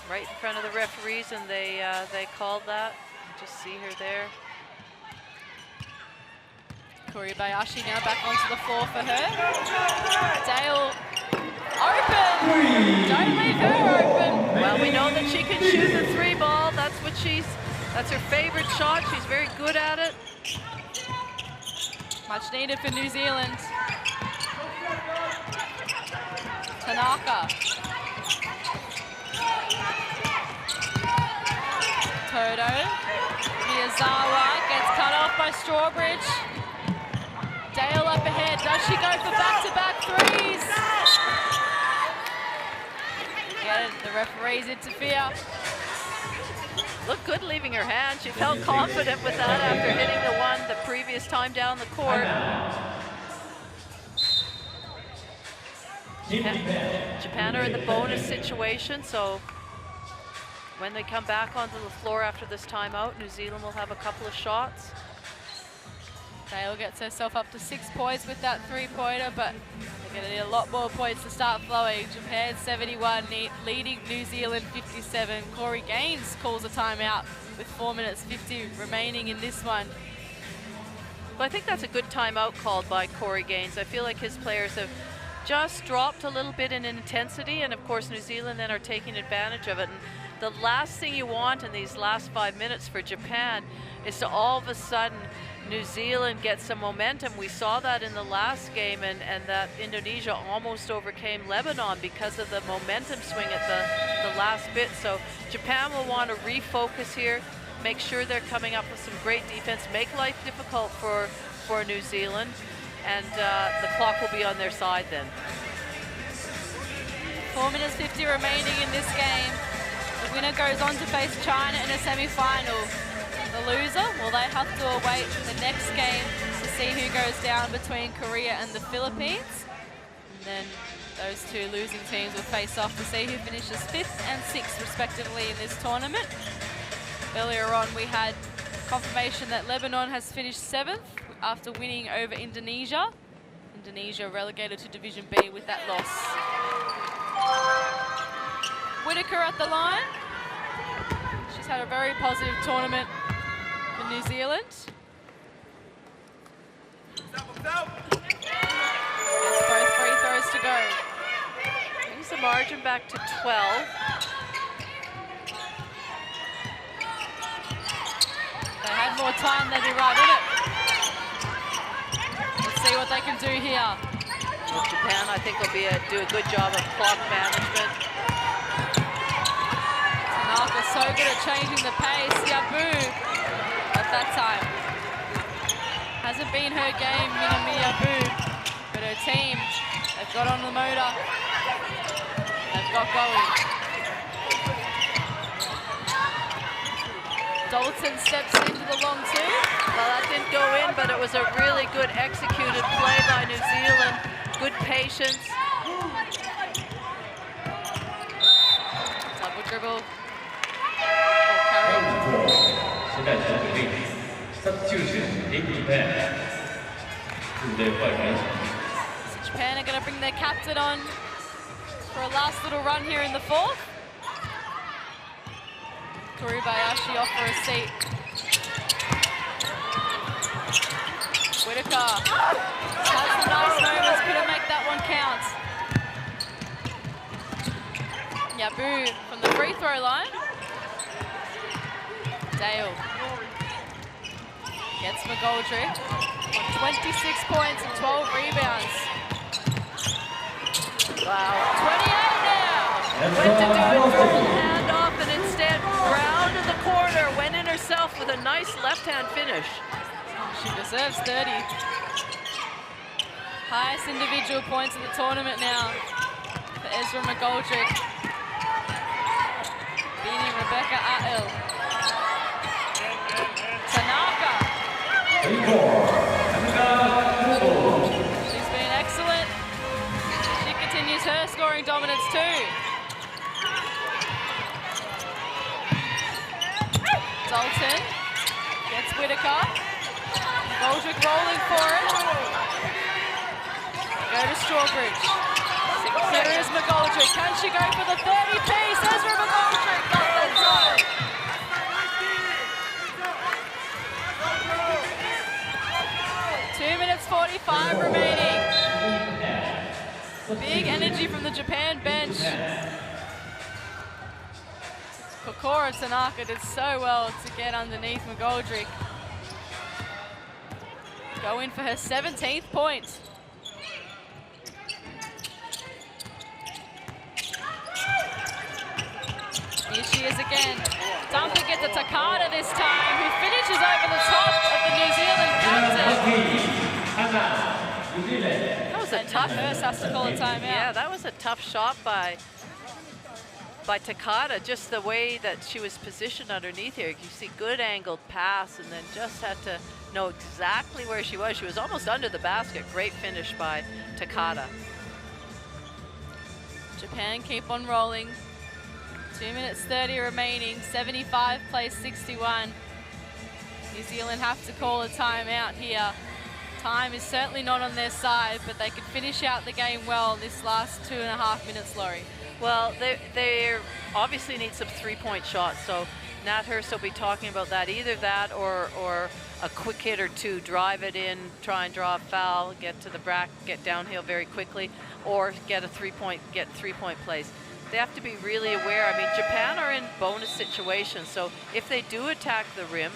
right in front of the referees, and they called that. Just see her there. Kuribayashi now back onto the floor for her. Dale open! Don't leave her open! Well, we know that she can shoot the 3 ball. That's her favorite shot. She's very good at it. Much needed for New Zealand. Tanaka. Todo. Miyazawa gets cut off by Strawbridge. Dale up ahead. Does she go for back-to-back threes? Again, the referees interfere. Looked good leaving her hand. She felt confident with that after hitting the one the previous time down the court. Japan are in the bonus situation, so when they come back onto the floor after this timeout, New Zealand will have a couple of shots. Dale gets herself up to 6 points with that 3-pointer, but they're going to need a lot more points to start flowing. Japan 71, leading New Zealand 57. Corey Gaines calls a timeout with 4 minutes 50 remaining in this one. Well, I think that's a good timeout called by Corey Gaines. I feel like his players have just dropped a little bit in intensity, and of course New Zealand then are taking advantage of it. And the last thing you want in these last 5 minutes for Japan is to all of a sudden New Zealand gets some momentum. We saw that in the last game, and that Indonesia almost overcame Lebanon because of the momentum swing at the last bit. So Japan will want to refocus here, make sure they're coming up with some great defense, make life difficult for New Zealand, and the clock will be on their side then. 4 minutes 50 remaining in this game. The winner goes on to face China in a semi-final. The loser, well, they have to await the next game to see who goes down between Korea and the Philippines. And then those 2 losing teams will face off to see who finishes 5th and 6th respectively in this tournament. Earlier on we had confirmation that Lebanon has finished 7th after winning over Indonesia. Indonesia relegated to Division B with that loss. Whitaker at the line. She's had a very positive tournament for New Zealand. Gets both free throws to go. Brings the margin back to 12. If they had more time, they'd be right in it. Let's see what they can do here. Well, Japan, I think, will do a good job of clock management. Tanaka so good at changing the pace. Yabu at that time. Hasn't been her game, Minami Yabu, but her team, they've got on the motor. They've got going. Dalton steps into the long two. Well, that didn't go in, but it was a really good executed play by New Zealand. Good patience. Double dribble. So Japan are going to bring their captain on for a last little run here in the fourth. Kuribayashi off for a seat. Whitaker has some nice moments, couldn't make that one count. Yabu from the free throw line. Dale gets McGoldrick on 26 points and 12 rebounds. Wow. 28 now. Went to do a dribble handoff and instead rounded the corner, went in herself with a nice left-hand finish. She deserves 30. Highest individual points in the tournament now for Ezra McGoldrick. Beating Rebecca Atel. Tanaka. She's been excellent. She continues her scoring dominance too. Dalton gets Whitaker. McGoldrick rolling for it. Go to Strawbridge. There is McGoldrick. Can she go for the 30-piece? Ezra McGoldrick got that time. Two minutes 45 remaining. Big energy from the Japan bench. Kokoro Tanaka did so well to get underneath McGoldrick. Go in for her 17th point. Here she is again. Dumping it to Takada this time, who finishes over the top of the New Zealand captain. That was a tough. Hurst has to call a timeout. Yeah, that was a tough shot by Takada, just the way that she was positioned underneath here. You see good angled pass and then just had to know exactly where she was. She was almost under the basket. Great finish by Takada. Japan keep on rolling. 2 minutes 30 remaining, 75 plays 61. New Zealand have to call a timeout here. Time is certainly not on their side, but they could finish out the game well this last 2.5 minutes, Laurie. Well, they obviously need some three-point shots, so Nat Hurst will be talking about that. Either that or a quick hit or two, drive it in, try and draw a foul, get to the bracket, get downhill very quickly, or get three-point plays. They have to be really aware. I mean, Japan are in bonus situations, so if they do attack the rim,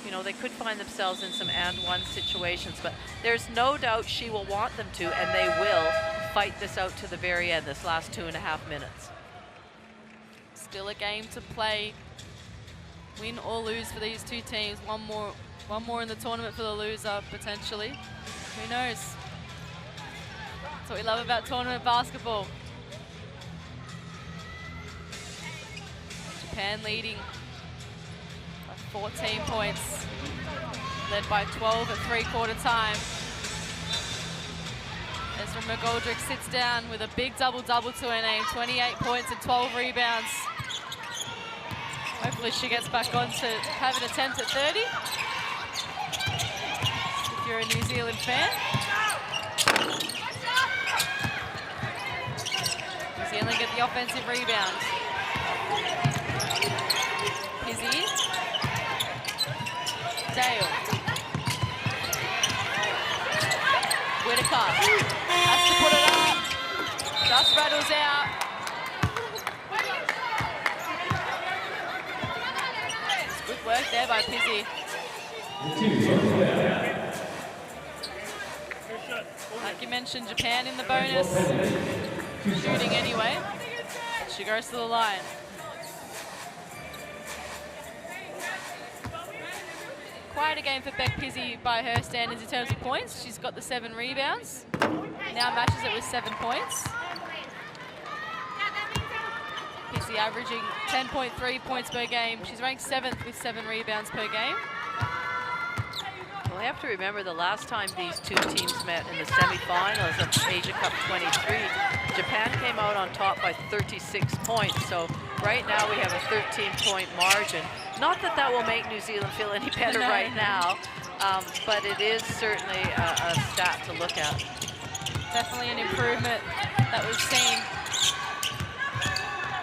you know, they could find themselves in some and-one situations, but there's no doubt she will want them to, and they will fight this out to the very end, this last 2.5 minutes. Still a game to play. Win or lose for these two teams. One more in the tournament for the loser, potentially. Who knows? That's what we love about tournament basketball. Japan leading by 14 points, led by 12 at three-quarter time. Ezra McGoldrick sits down with a big double-double to her name, 28 points and 12 rebounds. Hopefully she gets back on to have an attempt at 30. If you're a New Zealand fan. New Zealand get the offensive rebound. Pizzy. Dale. Whitaker has to put it up. Just rattles out. It's good work there by Pizzy. Like you mentioned, Japan in the bonus. Shooting anyway. She goes to the line. Quite a game for Beck Pizzy by her standards in terms of points. She's got the 7 rebounds. Now matches it with 7 points. Pixie averaging 10.3 points per game. She's ranked 7th with 7 rebounds per game. Well, we have to remember the last time these two teams met in the semifinals of Asia Cup 23, Japan came out on top by 36 points. So right now we have a 13-point margin. Not that that will make New Zealand feel any better right now, but it is certainly a stat to look at. Definitely an improvement that we've seen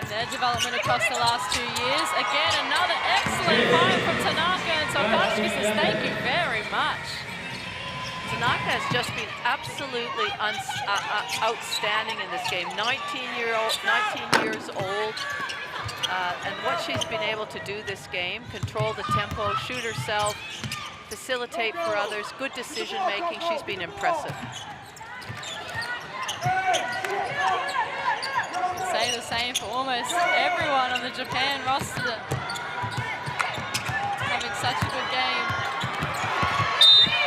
in their development across the last 2 years. Again, another excellent fight from Tanaka, and Tokashi says thank you very much. Tanaka has just been absolutely outstanding in this game. 19 years old, and what she's been able to do this game, control the tempo, shoot herself, facilitate for others, good decision making. She's been impressive. Say the same for almost everyone on the Japan roster. Having such a good game.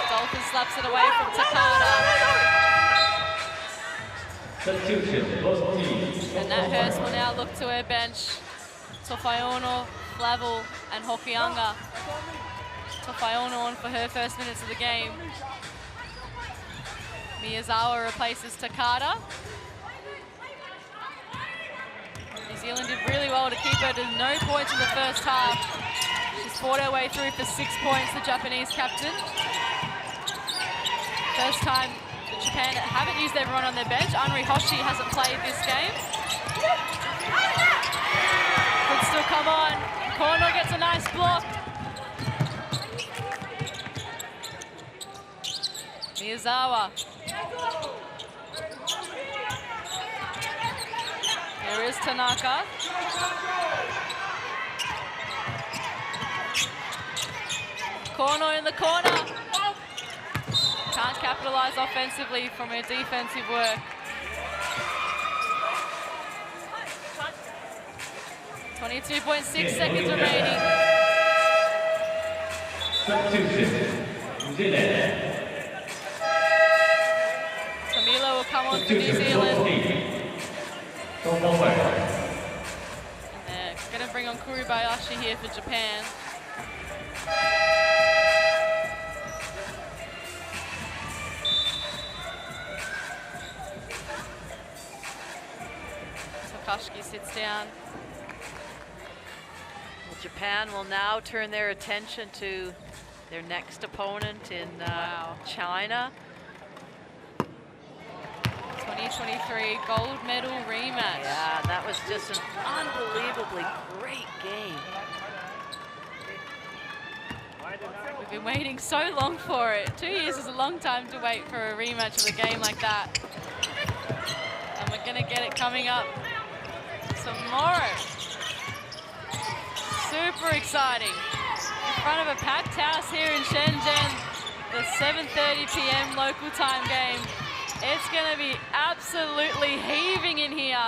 Dolphin slaps it away from Takada. And Nat Hurst will now look to her bench. Tofaiono, Flavel, and Hokianga. Tofaiono on for her first minutes of the game. Miyazawa replaces Takada. New Zealand did really well to keep her to no points in the first half. She's fought her way through for 6 points, the Japanese captain. First time that Japan haven't used everyone on their bench. Anri Hoshi hasn't played this game. Could still come on. Kono gets a nice block. Miyazawa. Here is Tanaka. Kono in the corner. Can't capitalize offensively from her defensive work. 22.6 seconds remaining. Camilo will come on for New Zealand. And they're going to bring on Kuribayashi here for Japan. Tokashi sits down. Well, Japan will now turn their attention to their next opponent in China. 2023 gold medal rematch. Yeah, that was just an unbelievably great game. We've been waiting so long for it. 2 years is a long time to wait for a rematch of a game like that. And we're gonna get it coming up tomorrow. Super exciting. In front of a packed house here in Shenzhen, the 7:30 p.m. local time game. It's going to be absolutely heaving in here.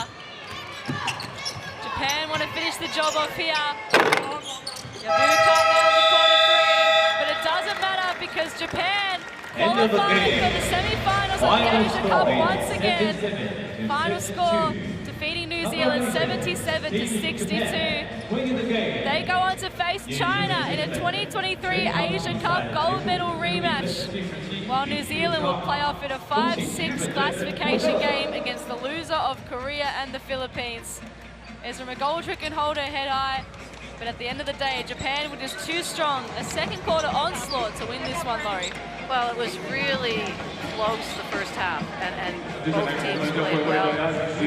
Japan want to finish the job off here. Yabu can't nail the corner three, but it doesn't matter because Japan qualifying for the semi-finals of the Asia Cup once again. Final score, defeating New Zealand 77 to 62. They go on to face China in a 2023 Asia Cup gold medal rematch, while New Zealand will play off in a 5-6 classification game against the loser of Korea and the Philippines. Ezra McGoldrick can hold her head high, but at the end of the day, Japan were just too strong. A second quarter onslaught to win this one, Laurie. Well, it was really close the first half, and both teams played well.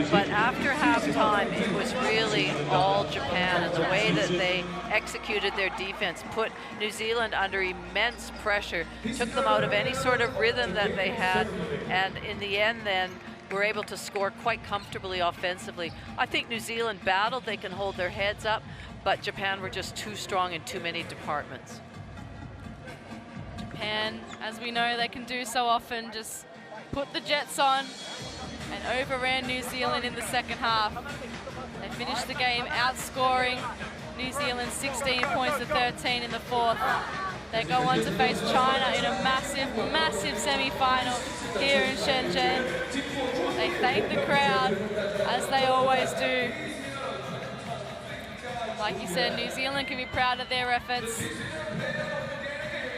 But after halftime, it was really all Japan, and the way that they executed their defense put New Zealand under immense pressure, took them out of any sort of rhythm that they had, and in the end then were able to score quite comfortably offensively. I think New Zealand battled, they can hold their heads up, but Japan were just too strong in too many departments. Japan, as we know they can do so often, just put the Jets on and overran New Zealand in the second half. They finished the game outscoring New Zealand 16 points to 13 in the fourth. They go on to face China in a massive, massive semi-final here in Shenzhen. They thank the crowd, as they always do. Like you said, New Zealand can be proud of their efforts.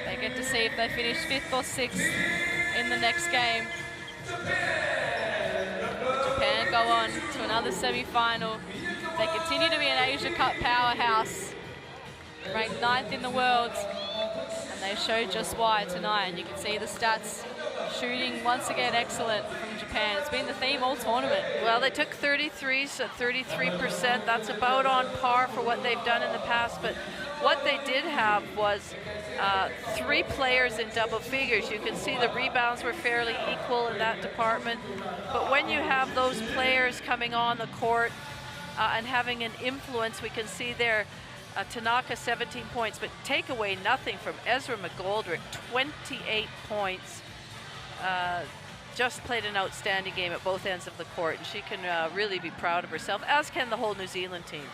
They get to see if they finish 5th or 6th in the next game. Japan go on to another semi-final. They continue to be an Asia Cup powerhouse, ranked 9th in the world, and they showed just why tonight. And you can see the stats. Shooting once again excellent from Japan. It's been the theme all tournament. Well, they took 33, so 33%. That's about on par for what they've done in the past. But what they did have was 3 players in double figures. You can see the rebounds were fairly equal in that department. But when you have those players coming on the court and having an influence, we can see there Tanaka 17 points, but take away nothing from Ezra McGoldrick, 28 points. Just played an outstanding game at both ends of the court, and she can really be proud of herself, as can the whole New Zealand team.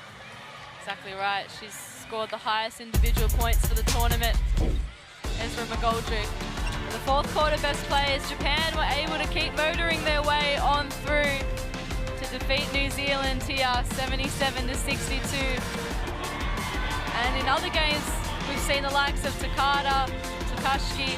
Exactly right. She's scored the highest individual points for the tournament. Ezra McGoldrick. The 4th quarter best players, Japan were able to keep motoring their way on through to defeat New Zealand here, 77-62. And in other games, we've seen the likes of Takada, Takashiki,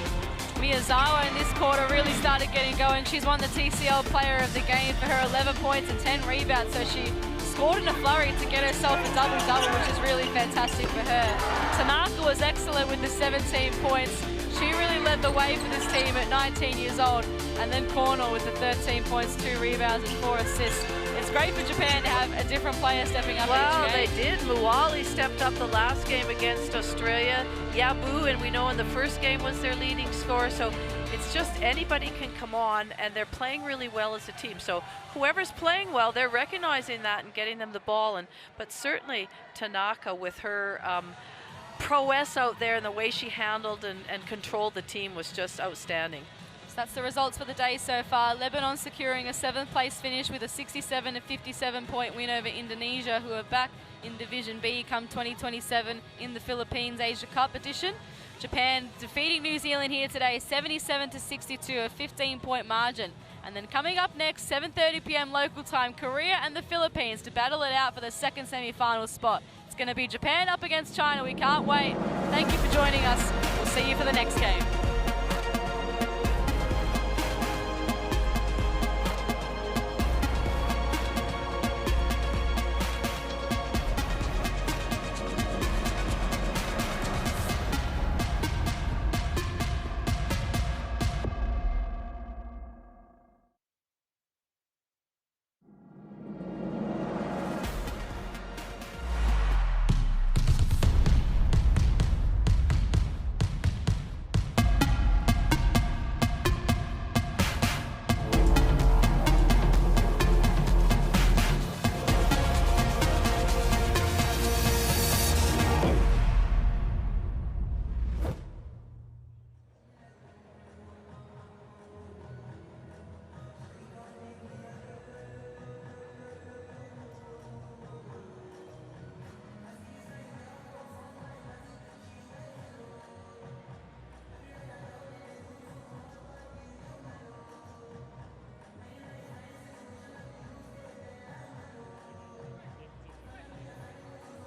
Miyazawa in this quarter really started getting going. She's won the TCL Player of the Game for her 11 points and 10 rebounds, so she scored in a flurry to get herself a double-double, which is really fantastic for her. Tanaka was excellent with the 17 points. She really led the way for this team at 19 years old. And then Cornell with the 13 points, 2 rebounds and 4 assists. It's great for Japan to have a different player stepping up. Well, each game. they did. Muwali stepped up the last game against Australia. Yabu, and we know in the first game was their leading scorer. So it's just anybody can come on, and they're playing really well as a team. So whoever's playing well, they're recognizing that and getting them the ball. But certainly Tanaka with her prowess out there and the way she handled and controlled the team was just outstanding. So that's the results for the day so far. Lebanon securing a 7th place finish with a 67-57 point win over Indonesia, who are back in Division B come 2027 in the Philippines Asia Cup edition. Japan defeating New Zealand here today, 77-62, a 15-point margin. And then coming up next, 7:30 p.m. local time, Korea and the Philippines to battle it out for the 2nd semi-final spot. It's going to be Japan up against China. We can't wait. Thank you for joining us. We'll see you for the next game.